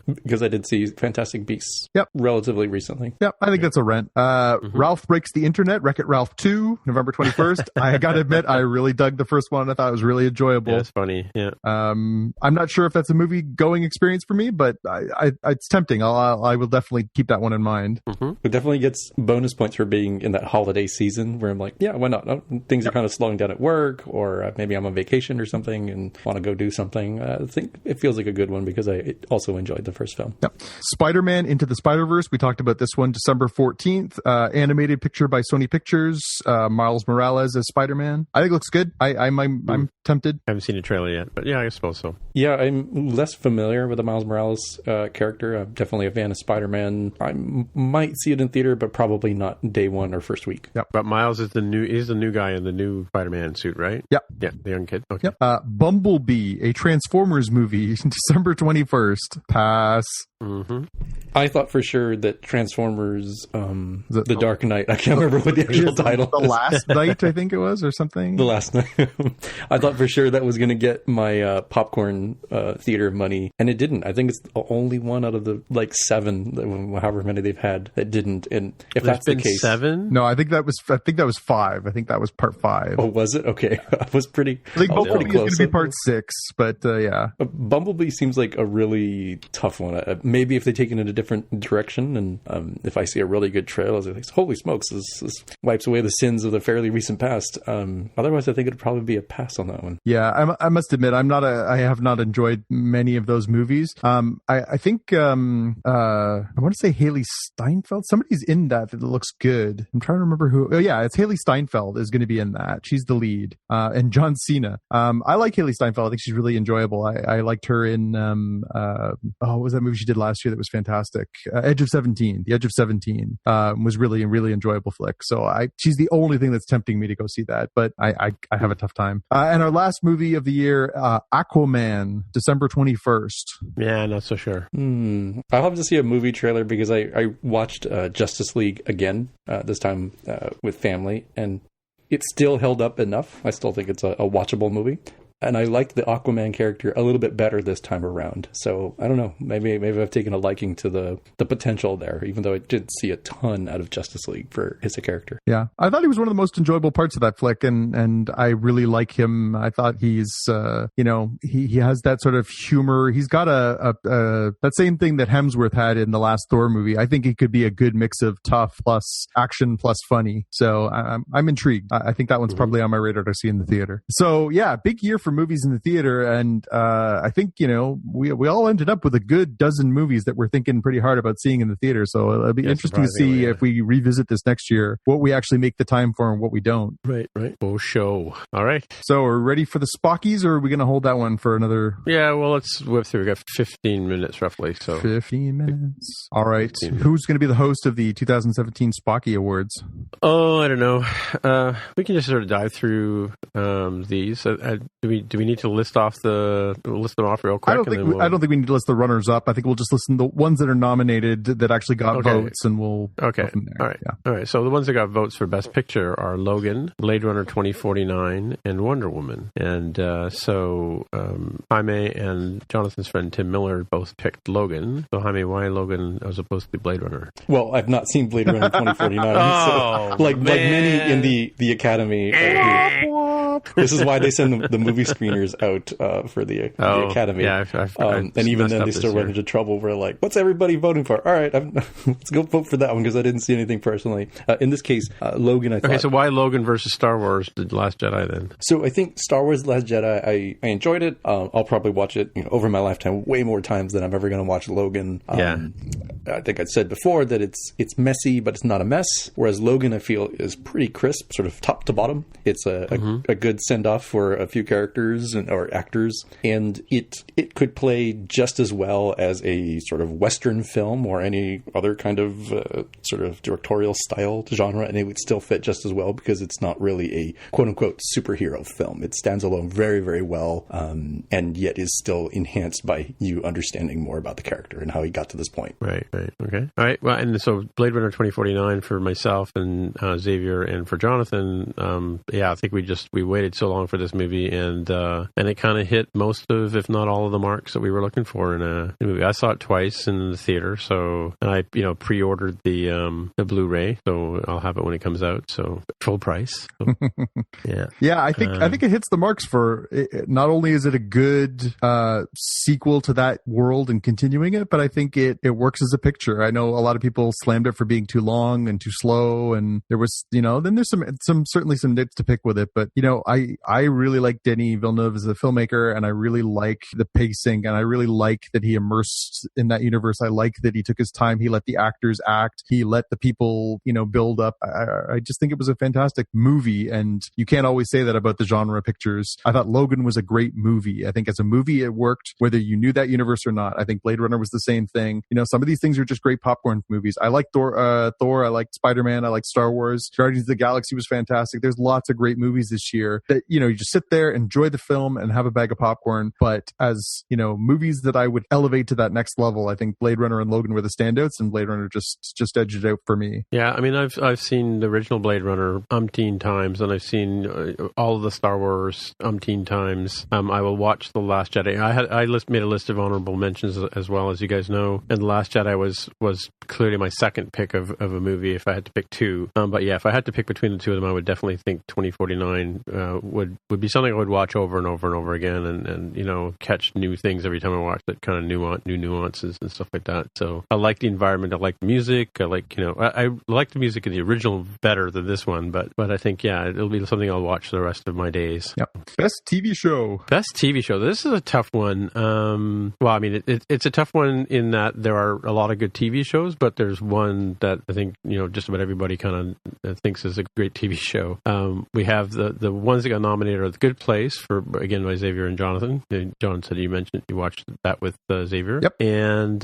Because I did see Fantastic Beasts. Yep. Relatively recently. Yep. I think that's a rent. Ralph Breaks the Internet, Wreck-It Ralph 2, November 21st. I got to admit, I really dug the first one. I thought it was really enjoyable. Yeah, it's funny. Yeah. I'm not sure if that's a movie going experience for me, but it's tempting. I will definitely keep that one in mind. It definitely gets bonus points for being in that holiday season where I'm like, yeah, why not? Things are kind of slowing down at work, or maybe I'm on vacation or something and want to go do something. I think it feels like a good one because I also enjoyed the first film. Yep. Spider-Man Into the Spider-Verse. We talked about this one December 14th. Animated picture by Sony Pictures. Miles Morales as Spider-Man. I think it looks good. I'm tempted. I haven't seen a trailer yet, but yeah, I suppose so. Yeah, I'm less familiar with the Miles Morales character. I'm definitely a fan of Spider-Man. I might see it in theater, but probably not day one or first week. Yep. But Miles is the new guy in the new Spider-Man suit, right? Yep. Yeah, the young kid. Okay. Yep. Bumblebee, a Transformers movie, December 21st. Pass. Mm-hmm. I thought for sure that Transformers, The Dark Knight, I can't remember what the actual title The is. Last Night, I think it was, or something. The Last Night. I thought for sure that was going to get my popcorn theater money, and it didn't. I think it's the only one out of the like 7, however many they've had, that didn't. And if There's that's the been case, 7? No, I think that was 5. I think that was part 5. Oh, was it? Okay, I was pretty. I think I was pretty Bumblebee is going close. to be part 6, but yeah. Bumblebee seems like a really tough one. Maybe if they take it in a different direction, and if I see a really good trailer, I was like, holy smokes, this wipes away the sins of the fairly recent past. Otherwise, I think it'd probably be a pass on that one. Yeah, I must admit, I have not enjoyed many of those movies. I think I want to say Haley Steinfeld. Somebody's in that looks good. I'm trying to remember who. Oh yeah, it's Haley Steinfeld is going to be in that. She's the lead. And John Cena. I like Haley Steinfeld. I think she's really enjoyable. I liked her in what was that movie she did last year that was fantastic? Edge of 17. The Edge of 17 was really enjoyable flick. So she's the only thing that's tempting me to go see that. But I have a tough time. And our last movie of the year, Aquaman, December 21st. Yeah, not so sure. I'll have to see a movie trailer because I watched Justice League again this time with family, and it still held up enough. I still think it's a watchable movie. And I like the Aquaman character a little bit better this time around. So I don't know. Maybe I've taken a liking to the potential there, even though I did see a ton out of Justice League for his character. Yeah, I thought he was one of the most enjoyable parts of that flick, and I really like him. I thought he's he has that sort of humor. He's got that same thing that Hemsworth had in the last Thor movie. I think he could be a good mix of tough plus action plus funny. So I'm intrigued. I think that one's probably on my radar to see in the theater. So yeah, big year for movies in the theater, and I think we all ended up with a good dozen movies that we're thinking pretty hard about seeing in the theater. So it'll be interesting to see if we revisit this next year, what we actually make the time for and what we don't. Right. Oh, show. All right. So are we ready for the Spockies, or are we going to hold that one for another? Yeah, well, let's whip through. We got 15 minutes roughly. So 15 minutes. All right. Who's going to be the host of the 2017 Spockie Awards? Oh, I don't know. We can just sort of dive through these. Do we need to list them off real quick? I don't think we need to list the runners up. I think we'll just list the ones that are nominated that actually got votes, and we'll go from there. All right. Yeah. All right. So the ones that got votes for Best Picture are Logan, Blade Runner 2049, and Wonder Woman. And Jaime and Jonathan's friend Tim Miller both picked Logan. So Jaime, why Logan as opposed to Blade Runner? Well, I've not seen Blade Runner 2049. so, like many in the Academy. This is why they send the movie screeners out for the Academy. Yeah, and even then they still run into trouble where like, what's everybody voting for? All right, let's go vote for that one because I didn't see anything personally. In this case, Logan, I thought. Okay, so why Logan versus Star Wars The Last Jedi then? So I think Star Wars The Last Jedi, I enjoyed it. I'll probably watch it over my lifetime way more times than I'm ever going to watch Logan. I think I said before that it's messy, but it's not a mess. Whereas Logan, I feel, is pretty crisp, sort of top to bottom. It's a good send-off for a few characters or actors, and it could play just as well as a sort of Western film or any other kind of sort of directorial style genre, and it would still fit just as well because it's not really a quote-unquote superhero film. It stands alone very, very well, and yet is still enhanced by you understanding more about the character and how he got to this point. Right. Okay. All right. Well, and so Blade Runner 2049 for myself and Xavier, and for Jonathan. I think we waited so long for this movie, and it kind of hit most of, if not all of the marks that we were looking for in a movie. I saw it twice in the theater, and I pre-ordered the Blu-ray, so I'll have it when it comes out. So full price. So, yeah. I think it hits the marks for it. Not only is it a good sequel to that world and continuing it, but I think it works as a picture. I know a lot of people slammed it for being too long and too slow, and there was then there's some certainly some nits to pick with it, but I really like Denis Villeneuve as a filmmaker, and I really like the pacing, and I really like that he immersed in that universe. I like that he took his time. He let the actors act. He let the people, build up. I just think it was a fantastic movie, and you can't always say that about the genre pictures. I thought Logan was a great movie. I think as a movie, it worked, whether you knew that universe or not. I think Blade Runner was the same thing. Some of these things are just great popcorn movies. I like Thor, I like Spider-Man, I like Star Wars. Guardians of the Galaxy was fantastic. There's lots of great movies this year that, you just sit there, enjoy the film, and have a bag of popcorn. But as, movies that I would elevate to that next level, I think Blade Runner and Logan were the standouts, and Blade Runner just edged it out for me. Yeah, I mean, I've seen the original Blade Runner umpteen times, and I've seen all of the Star Wars umpteen times. I will watch The Last Jedi. I made a list of honorable mentions as well, as you guys know, and The Last Jedi was clearly my second pick of a movie if I had to pick two. But yeah, if I had to pick between the two of them, I would definitely think 2049 would be something I would watch over and over and over again, and catch new things every time I watch it, kind of new nuances and stuff like that. So I like the environment, I like the music, I like I like the music in the original better than this one, but I think it'll be something I'll watch the rest of my days. Yep. Best TV show. This is a tough one. Well, I mean, it's a tough one in that there are a lot of good TV shows, but there's one that I think just about everybody kind of thinks is a great TV show. We have the ones that got nominated are The Good Place, for again by Xavier and Jonathan. John said you mentioned you watched that with Xavier. Yep. And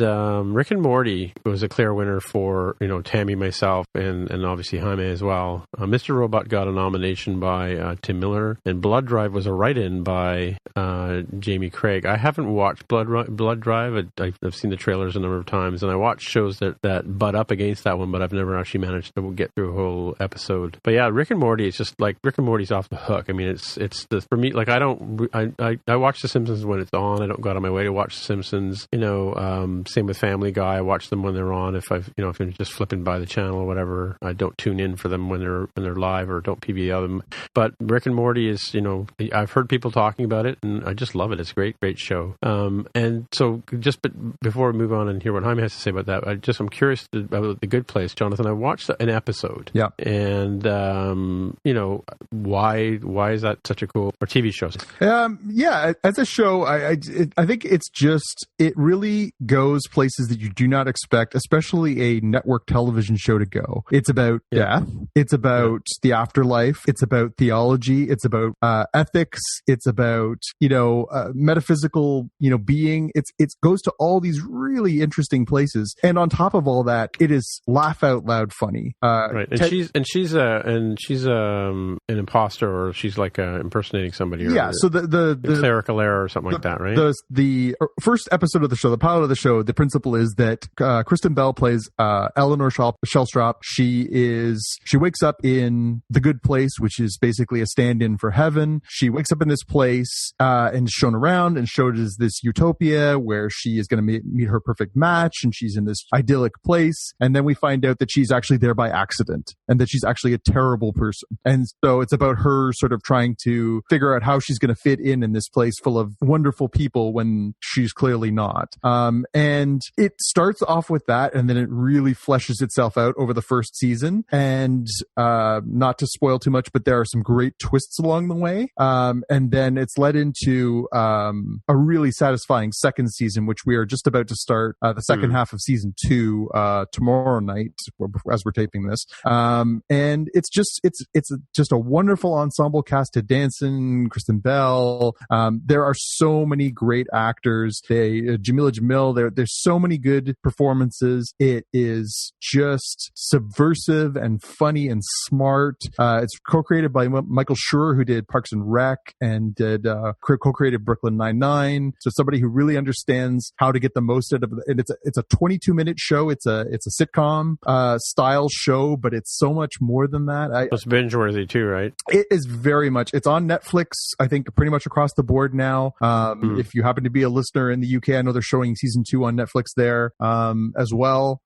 Rick and Morty was a clear winner for Tammy, myself, and obviously Jaime as well. Mr. Robot got a nomination by Tim Miller, and Blood Drive was a write-in by Jamie Craig. I haven't watched Blood Drive. I've seen the trailers a number of times, and I watch shows that butt up against that one, but I've never actually managed to get through a whole episode. But yeah, Rick and Morty, it's just like Rick and Morty's off the hook. I mean, it's for me, like I watch The Simpsons when it's on. I don't go out of my way to watch The Simpsons. Same with Family Guy. I watch them when they're on. If I'm just flipping by the channel or whatever, I don't tune in for them when they're live, or don't PVR them. But Rick and Morty is, I've heard people talking about it, and I just love it. It's a great show. And so before we move on and hear what Jaime has to say about that, I'm curious about The Good Place, Jonathan. I watched an episode. Yeah. And why is that such a cool TV show? Yeah, as a show, I think it really goes places that you do not expect, especially a network television show to go. It's about death. It's about the afterlife. It's about theology. It's about ethics. It's about metaphysical being. It goes to all these really interesting places, and on top of all that, it is laugh out loud funny. Right, and she's an imposter, or she's like impersonating somebody. Or so the clerical error or something like that, right? The first episode of the show, the pilot of the show, the principle is that Kristen Bell plays Eleanor Shellstrop. She wakes up in the good place, which is basically a stand-in for heaven. She wakes up in this place and is shown around and showed as this utopia where she is going to meet her perfect match, and she's in this idyllic place. And then we find out that she's actually there by accident, and that she's actually a terrible person. And so it's about her sort of trying to figure out how she's going to fit in this place full of wonderful people when she's clearly not. And it starts off with that, and then it really fleshes itself out over the first season. And not to spoil too much, but there are some great twists along the way. And then it's led into a really satisfying second season, which we are just about to start the second half of season 2 tomorrow night as we're taping this. And it's just a wonderful ensemble cast. Ted Danson, Kristen Bell. There are so many great actors. Jamila Jamil. There's so many good performances. It is just subversive and funny and smart. It's co-created by Michael Schur, who did Parks and Rec and did co-created Brooklyn Nine-Nine. So somebody who really understands how to get the most out of it. And it's a 22-minute show. It's a sitcom style show, but it's so much more than that. It's binge-worthy too, right? It is very much. It's on Netflix, I think, pretty much across the board now. If you happen to be a listener in the UK, I know they're showing season 2 on Netflix there as well.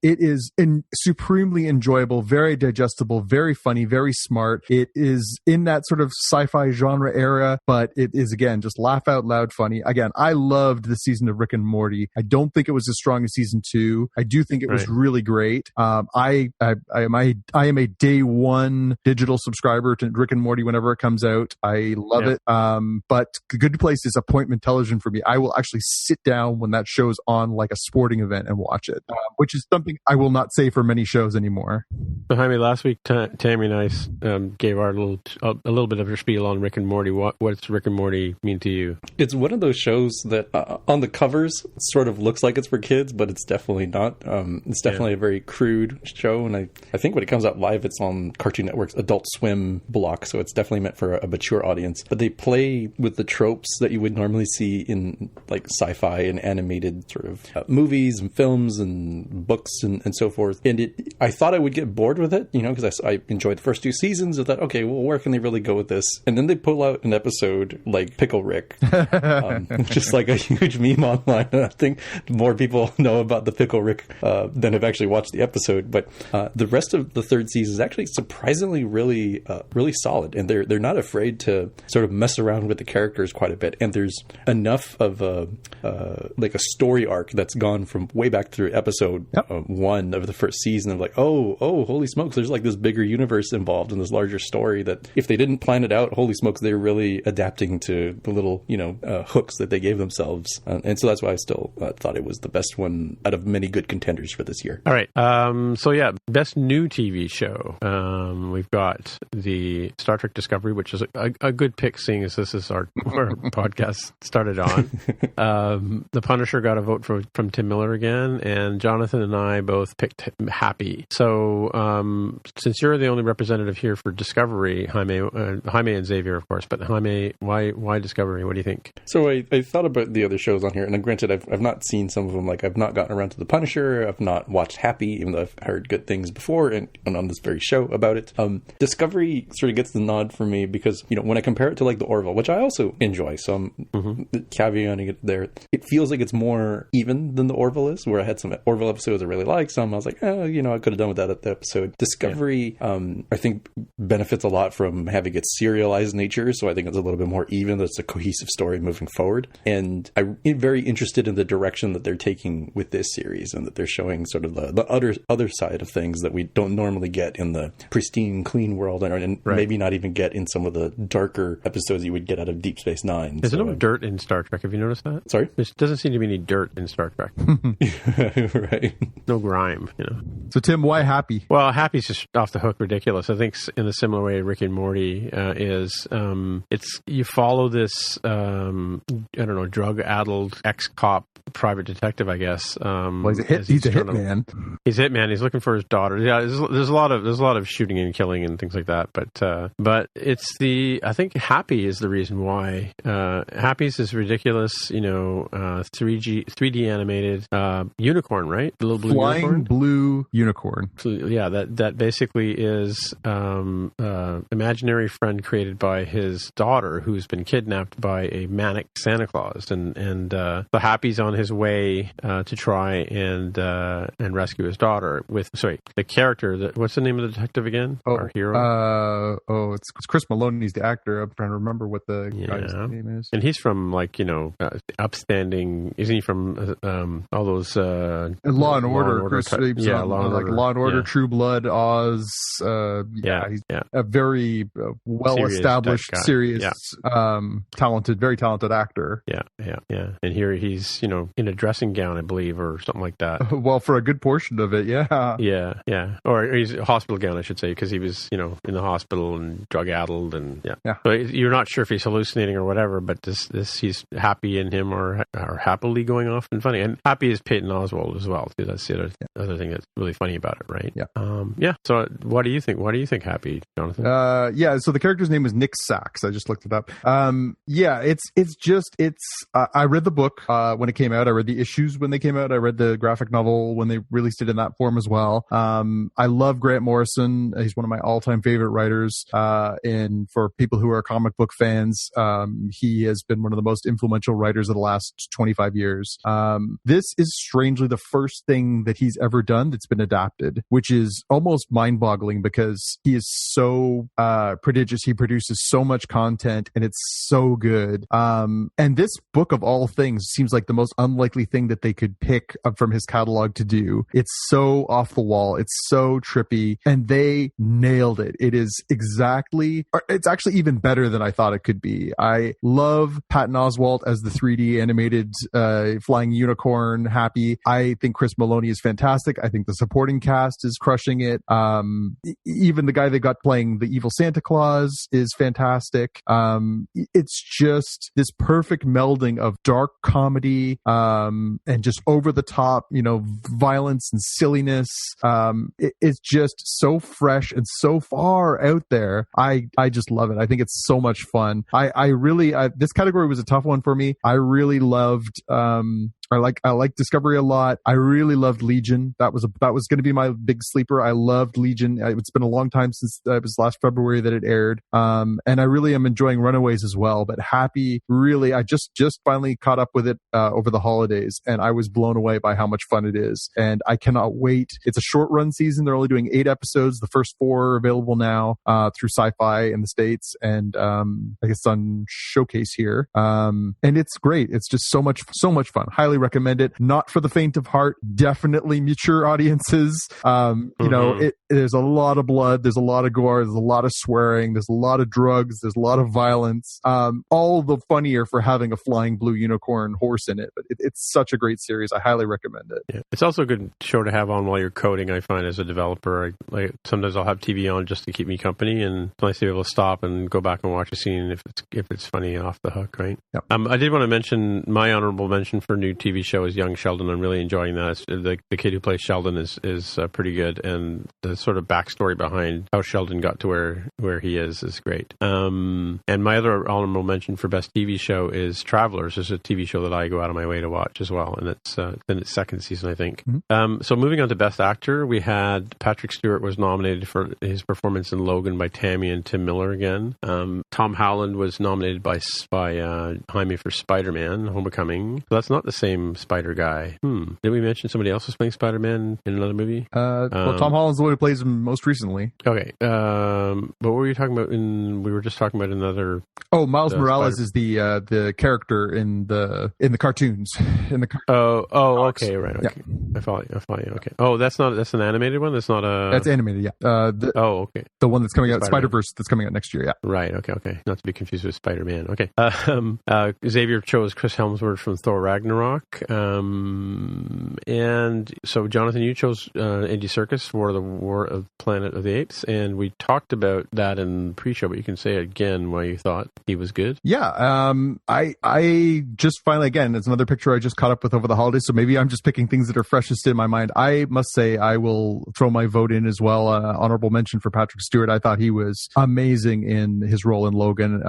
It is supremely enjoyable, very digestible, very funny, very smart. It is in that sort of sci-fi genre era, but it is, again, just laugh out loud funny. Again, I loved the season of Rick and Morty. I don't think it was as strong as season 2. I do think it was really great. I am a day one digital subscriber to Rick and Morty whenever it comes out. I love it. But The Good Place is appointment television for me. I will actually sit down when that show's on like a sporting event and watch it, which is something I will not say for many shows anymore. So, Jaime, last week Tammy and I gave our a little bit of her spiel on Rick and Morty. What's Rick and Morty mean to you? It's one of those shows that on the covers sort of looks like it's for kids, but it's definitely not. It's definitely a very crude show, and I think when it comes out live, it's on Cartoon Network's Adult Swim block, so it's definitely meant for a mature audience. But they play with the tropes that you would normally see in like sci-fi and animated sort of movies and films and books and so forth. And I thought I would get bored with it, because I enjoyed the first 2 seasons. I thought, okay, well, where can they really go with this? And then they pull out an episode like Pickle Rick, just like a huge meme online. And I think more people know about the Pickle Rick than have actually watched the episode. But the rest of the 3rd season is actually surprisingly really solid, and they're not afraid to sort of mess around with the characters quite a bit. And there's enough of like a story arc that's gone from way back through episode 1 of the first season of like, oh, holy smokes, there's like this bigger universe involved in this larger story that if they didn't plan it out, holy smokes, they're really adapting to the little hooks that they gave themselves. And so that's why I still thought it was the best one out of many good contenders for this year. All right. So yeah, best new TV show. We've got the Star Trek Discovery, which is a good pick, seeing as this is our podcast started on. The Punisher got a vote from Tim Miller again, and Jonathan and I both picked Happy. So since you're the only representative here for Discovery, Jaime and Xavier, of course, but Jaime, why Discovery? What do you think? So I thought about the other shows on here, and granted, I've not seen some of them. Like, I've not gotten around to The Punisher. I've not watched Happy, even though I've heard good things before and on this very show about it. Discovery sort of gets the nod for me because, when I compare it to like the Orville, which I also enjoy, so I'm caveating it there, it feels like it's more even than the Orville is, where I had some Orville episodes I really liked. Some I was like, I could have done with that episode. Discovery, I think, benefits a lot from having its serialized nature, so I think it's a little bit more even. It's a cohesive story moving forward. And I'm very interested in the direction that they're taking with this series, and that they're showing sort of the other side of things that we don't normally get in the pristine, clean world, and maybe not even get in some of the darker episodes you would get out of Deep Space Nine. There's no dirt in Star Trek. Have you noticed that? Sorry? There doesn't seem to be any dirt in Star Trek. Right. No grime, So Tim, why Happy? Well, Happy's just off the hook ridiculous. I think in a similar way Rick and Morty is. It's you follow this drug-addled ex-cop private detective, I guess. Well, he's a hitman. He's a hitman. He's looking for his daughter. Yeah, there's a lot of shooting and killing and things like that. But it's I think Happy is the reason why. Happy's this ridiculous, 3D animated unicorn, right? The little blue flying unicorn? Blue unicorn. So, yeah, that basically is imaginary friend created by his daughter, who's been kidnapped by a manic Santa Claus, and the Happy's on his way to try and rescue his daughter with the character what's the name of the detective again? Our hero. It's Chris Maloney's the actor. I'm trying to remember what the guy's name is. And he's from upstanding. Isn't he from all those Law and Order? Law and Order, True Blood, Oz. He's a very well-established, serious, very talented actor. Yeah. And here he's in a dressing gown, I believe, or something like that. Well, for a good portion of it, yeah. Or he's a hospital gown, I should say, because he was in the hospital and drug-addled, and So you're not sure if he's hallucinating or whatever, but this he's happy in him or happily going off and funny. And Happy is Peyton Oswald as well, too. That's the other thing that's really funny about it, right? Yeah. So what do you think? What do you think, Happy, Jonathan? So the character's name was Nick Sachs. I just looked it up. I read the book when it came out. I read the issues when they came out. I read the graphic novel when they released it in that form as well. I love Grant Morrison. He's one of my all-time favorite writers. And for people who are comic book fans, he has been one of the most influential writers of the last 25 years. This is strangely the first thing that he's ever done that's been adapted, which is almost mind-boggling because he is so prodigious. He produces so much content and it's so good. And this book of all things seems like the most unlikely thing that they could pick up from his catalog to do. It's so off the wall. It's so trippy, and they nailed it. It is exactly it's actually even better than I thought it could be. I love Patton Oswalt as the 3D animated flying unicorn Happy. I think Chris Maloney is fantastic. I think the supporting cast is crushing it. Even the guy they got playing the evil Santa Claus is fantastic. It's just this perfect melding of dark comedy and just over the top, violence and silliness. It's just so fresh and so far out there. I just love it. I think it's so much fun. I really this category was a tough one for me. I really loved I like Discovery a lot. I really loved Legion. That was going to be my big sleeper. I loved Legion. It's been a long time since it was last February that it aired. And I really am enjoying Runaways as well. But Happy, really, I just finally caught up with it over the holidays, and I was blown away by how much fun it is. And I cannot wait. It's a short run season. They're only doing 8 episodes. The first 4 are available now through Sci-Fi in the States, and I guess on Showcase here. And it's great. It's just so much fun. Highly recommend it. Not for the faint of heart. Definitely mature audiences. There's a lot of blood. There's a lot of gore. There's a lot of swearing. There's a lot of drugs. There's a lot of violence. All the funnier for having a flying blue unicorn horse in it. But it's such a great series. I highly recommend it. Yeah. It's also a good show to have on while you're coding. I find as a developer, sometimes I'll have TV on just to keep me company, and it's nice to be able to stop and go back and watch a scene if it's funny off the hook, right? Yep. I did want to mention my honorable mention for new TV show is Young Sheldon. I'm really enjoying that. The kid who plays Sheldon is pretty good, and the sort of backstory behind how Sheldon got to where he is great. And my other honorable mention for best TV show is Travelers. It's a TV show that I go out of my way to watch as well, and it's in its second season, I think. Mm-hmm. So moving on to best actor, we had Patrick Stewart was nominated for his performance in Logan by Tammy and Tim Miller again. Tom Holland was nominated by Jaime for Spider-Man Homecoming. So that's not the same Spider guy. Did we mention somebody else was playing Spider-Man in another movie? Well, Tom Holland's the one who plays him most recently. Okay. But what were you talking about? We were just talking about another. Oh, Miles Morales is the character in the cartoons. Okay, right. Okay. Yeah. I follow you. Okay. Oh, that's an animated one. That's not a. That's animated. Yeah. Okay. The one that's coming out, Spider-Verse, that's coming out next year. Yeah. Right. Okay. Not to be confused with Spider-Man. Okay. Xavier chose Chris Hemsworth from Thor Ragnarok. And so Jonathan, you chose Andy Serkis for the War of Planet of the Apes, and we talked about that in pre-show, but you can say again why you thought he was good. Yeah. I just finally, again, it's another picture I just caught up with over the holidays, so maybe I'm just picking things that are freshest in my mind. I must say I will throw my vote in as well. Honorable mention for Patrick Stewart. I thought he was amazing in his role in Logan.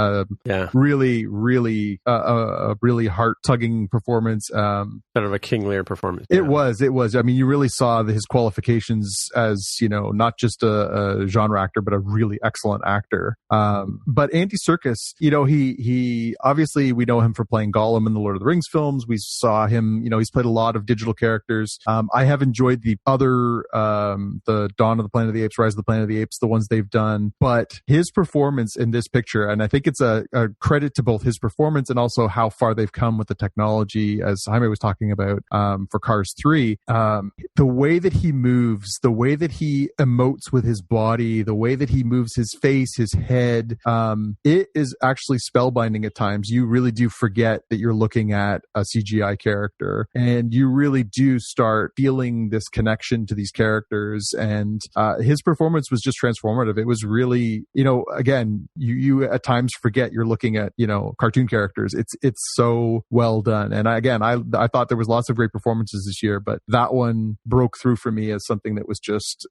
Really, really, a really heart-tugging performance. Kind of a King Lear performance. It was. I mean, you really saw his qualifications as, not just a genre actor, but a really excellent actor. But Andy Serkis, he obviously, we know him for playing Gollum in the Lord of the Rings films. We saw him, he's played a lot of digital characters. I have enjoyed the other, the Dawn of the Planet of the Apes, Rise of the Planet of the Apes, the ones they've done. But his performance in this picture, and I think it's a credit to both his performance and also how far they've come with the technology, as Jaime was talking about, for Cars 3. The way that he moves, the way that he emotes with his body, the way that he moves his face, his head, it is actually spellbinding at times. You really do forget that you're looking at a CGI character, and you really do start feeling this connection to these characters. And his performance was just transformative. It was really, again, you at times forget you're looking at, cartoon characters. It's so well done. And I thought there was lots of great performances this year, but that one broke through for me as something that was just,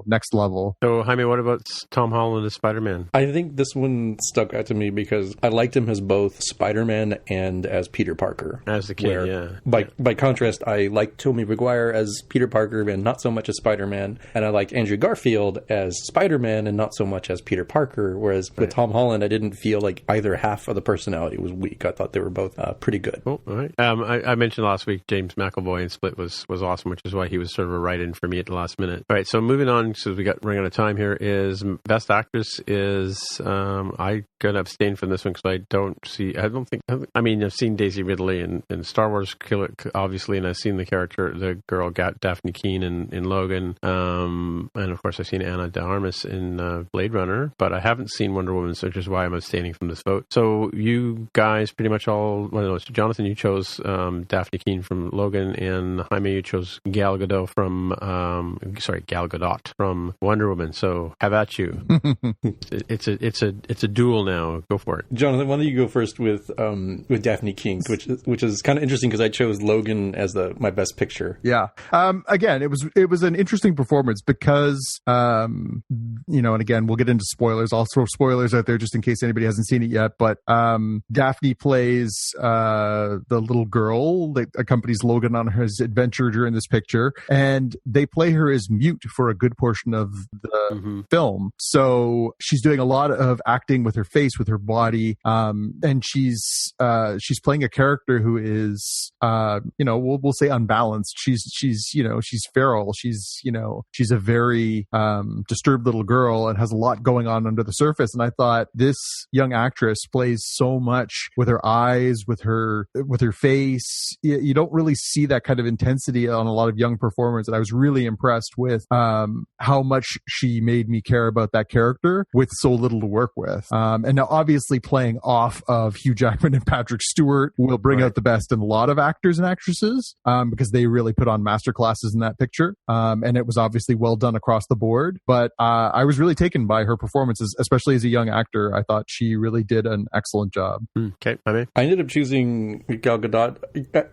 next level. So, Jaime, what about Tom Holland as Spider-Man? I think this one stuck out to me because I liked him as both Spider-Man and as Peter Parker. As the kid, yeah. By contrast, I liked Tobey Maguire as Peter Parker and not so much as Spider-Man. And I liked Andrew Garfield as Spider-Man and not so much as Peter Parker. Whereas with Tom Holland, I didn't feel like either half of the personality was weak. I thought they were both pretty good. Oh, all right. I mentioned last week James McAvoy in Split was awesome, which is why he was sort of a write-in for me at the last minute. All right, so moving on, so we got running out of time here, is Best Actress is, I gotta abstain from this one because I mean, I've seen Daisy Ridley in Star Wars, obviously, and I've seen the girl Daphne Keane in Logan, and of course I've seen Ana de Armas in Blade Runner, but I haven't seen Wonder Woman, so which is why I'm abstaining from this vote. So you guys pretty much all, so Jonathan, you chose Daphne Keane from Logan, and Jaime, you chose Gal Gadot from Wonder Woman. So have at you. It's a duel now. Go for it, Jonathan. Why don't you go first with Daphne Keane, which is kind of interesting because I chose Logan as my best picture. Yeah. Again, it was an interesting performance because and again we'll get into spoilers. I'll throw spoilers out there just in case anybody hasn't seen it yet. But Daphne plays the little girl that accompanies Logan on his adventure during this picture, and they play her as mute for a good portion of the film. So she's doing a lot of acting with her face, with her body, and she's playing a character who is we'll say unbalanced. She's feral. She's a very disturbed little girl and has a lot going on under the surface. And I thought this young actress plays so much with her eyes, with her face. You don't really see that kind of intensity on a lot of young performers, and I was really impressed with how much she made me care about that character with so little to work with. And now obviously playing off of Hugh Jackman and Patrick Stewart will bring out the best in a lot of actors and actresses, because they really put on masterclasses in that picture. And it was obviously well done across the board, but I was really taken by her performances, especially as a young actor. I thought she really did an excellent job. Okay, I ended up choosing Gal Gadot.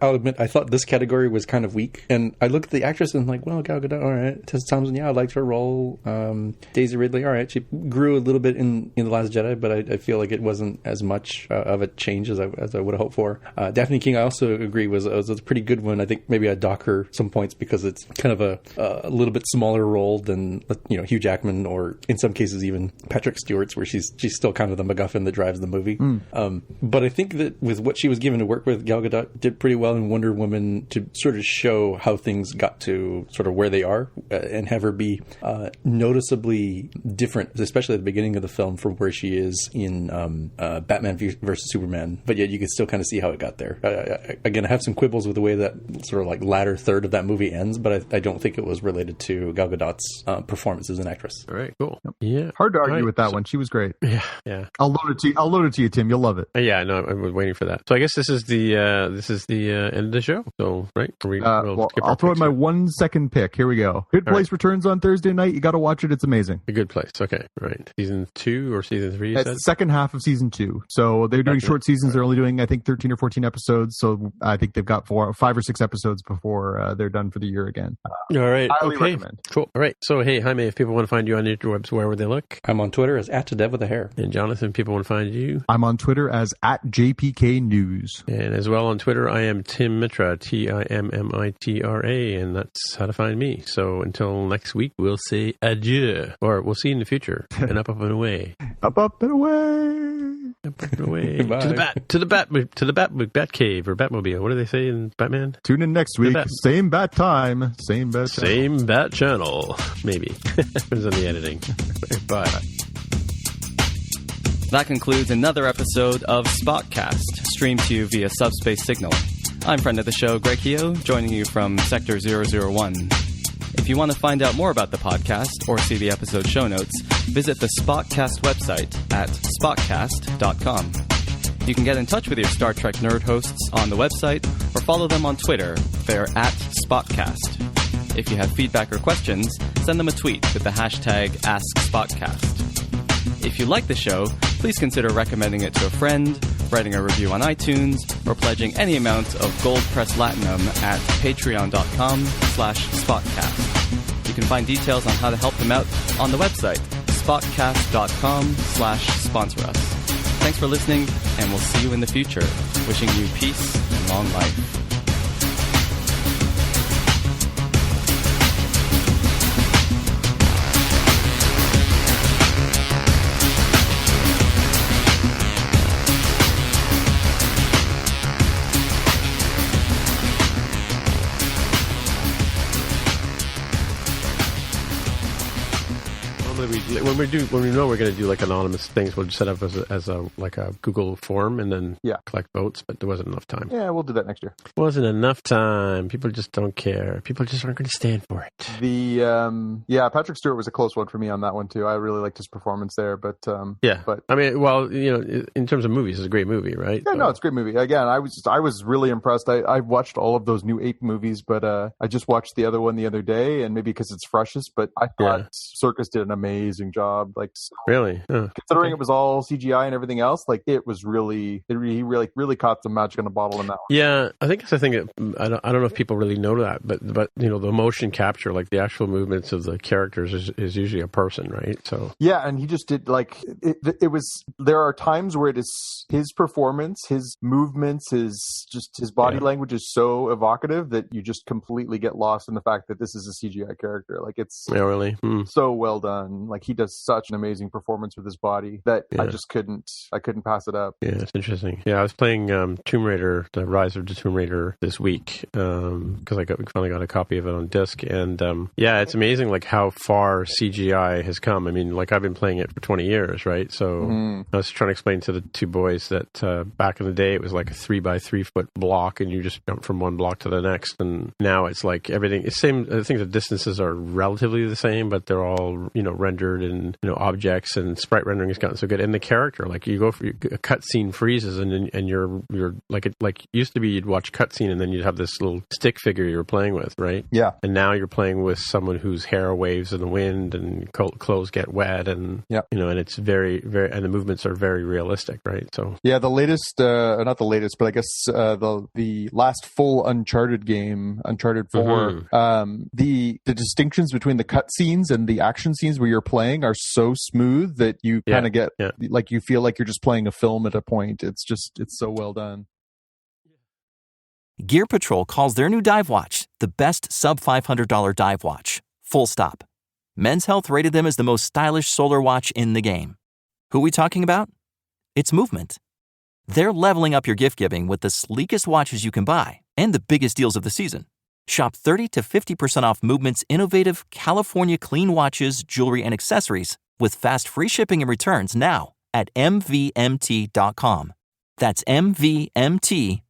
I'll admit, I thought this category was kind of weak, and I looked at the actress and I'm like, well, Gal Gadot, all right. Tessa Thompson, yeah, I liked her role. Daisy Ridley, all right. She grew a little bit in The Last Jedi, but I feel like it wasn't as much of a change as I would have hoped for. Daphne Keane, I also agree, was a pretty good one. I think maybe I'd dock her some points because it's kind of a little bit smaller role than Hugh Jackman, or in some cases even Patrick Stewart's, where she's still kind of the MacGuffin that drives the movie. But I think that with what she was given to work with, Gal Gadot did pretty well in Wonder Woman to sort of show how things got to sort of where they are, and have her be noticeably different, especially at the beginning of the film, from where she is in Batman versus Superman. But yet you can still kind of see how it got there. Again, I have some quibbles with the way that sort of like latter third of that movie ends, but I don't think it was related to Gal Gadot's performance as an actress. All right, cool. Yeah, hard to argue with that one. She was great. Yeah. I'll load it to you, Tim. You'll love it. Yeah, no, I was waiting for that. So I guess this is the end of the show. So right, I'll throw in my 1 second pick. Here we go. Good Place returns on Thursday night. You got to watch it. It's amazing. A Good Place. Okay, right. Season 2 or season 3? It's the second half of season 2. So they're doing short seasons. They're only doing, I think, 13 or 14 episodes. So I think they've got 5 or 6 episodes before they're done for the year again. All right. Highly recommend. Cool. All right. So hey, Jaime, if people want to find you on the interwebs, where would they look? I'm on Twitter as @dev_with_a_hair. And Jonathan, people want to find you? I'm on Twitter as @JPK News. And as well on Twitter, I am Tim Mitra, TIMMITRA, and that's how to find me. So until next week, we'll say adieu, or we'll see you in the future. And up and away. Up and away. Up and away. to the bat cave or Batmobile. What do they say in Batman? Tune in next week. Same bat time. Same bat channel. Maybe. Depends on the editing. Bye. That concludes another episode of Spotcast, streamed to you via subspace signal. I'm friend of the show, Greg Keogh, joining you from Sector 001. If you want to find out more about the podcast or see the episode show notes, visit the Spotcast website at spotcast.com. You can get in touch with your Star Trek nerd hosts on the website or follow them on Twitter. They're @Spotcast. If you have feedback or questions, send them a tweet with the hashtag AskSpotcast. If you like the show, please consider recommending it to a friend, writing a review on iTunes, or pledging any amount of Gold Press Platinum at patreon.com/spotcast. You can find details on how to help them out on the website, spotcast.com/sponsor us. Thanks for listening, and we'll see you in the future. Wishing you peace and long life. when we know we're going to do like anonymous things, we'll just set up as a like a Google form and then collect votes. But there wasn't enough time. Yeah, we'll do that next year. Wasn't enough time. People just don't care. People just aren't going to stand for it. Patrick Stewart was a close one for me on that one too. I really liked his performance there, but I mean, well, in terms of movies, it's a great movie, right? Yeah, no, it's a great movie. Again, I was really impressed. I watched all of those new Ape movies, but I just watched the other one the other day, and maybe because it's freshest, but I thought Serkis did an amazing job. Like, really, considering it was all CGI and everything else, like it was he really caught the magic in a bottle in that one. Yeah, I think it's the thing that I don't know if people really know that, but the motion capture, like the actual movements of the characters, is usually a person, right? So yeah, and he just did like it was. There are times where it is his performance, his movements, his body language is so evocative that you just completely get lost in the fact that this is a CGI character. Like it's really so well done. Like he does such an amazing performance with his body that I just couldn't pass it up. Yeah, it's interesting. Yeah, I was playing Tomb Raider, the Rise of the Tomb Raider this week because I finally got a copy of it on disc, and it's amazing like how far CGI has come. I mean, like I've been playing it for 20 years, right? So I was trying to explain to the two boys that back in the day it was like a 3x3 foot block, and you just jump from one block to the next, and now it's like everything. It's same. I think the distances are relatively the same, but they're all rendered and objects, and sprite rendering has gotten so good. And the character, like you go for a cutscene freezes, and you're like used to be you'd watch cutscene and then you'd have this little stick figure you were playing with, right? Yeah. And now you're playing with someone whose hair waves in the wind and clothes get wet, and and it's very, very, and the movements are very realistic, right? So the latest, not the latest, but I guess the last full Uncharted game, Uncharted 4, the distinctions between the cutscenes and the action scenes where you're playing are so smooth that you kind of get like you feel like you're just playing a film at a point. It's so well done. Gear Patrol calls their new dive watch the best sub-$500 dive watch. Full stop. Men's Health rated them as the most stylish solar watch in the game. Who are we talking about? It's Movement. They're leveling up your gift giving with the sleekest watches you can buy and the biggest deals of the season. Shop 30 to 50% off Movement's innovative California clean watches, jewelry, and accessories with fast free shipping and returns now at mvmt.com. That's mvmt.com.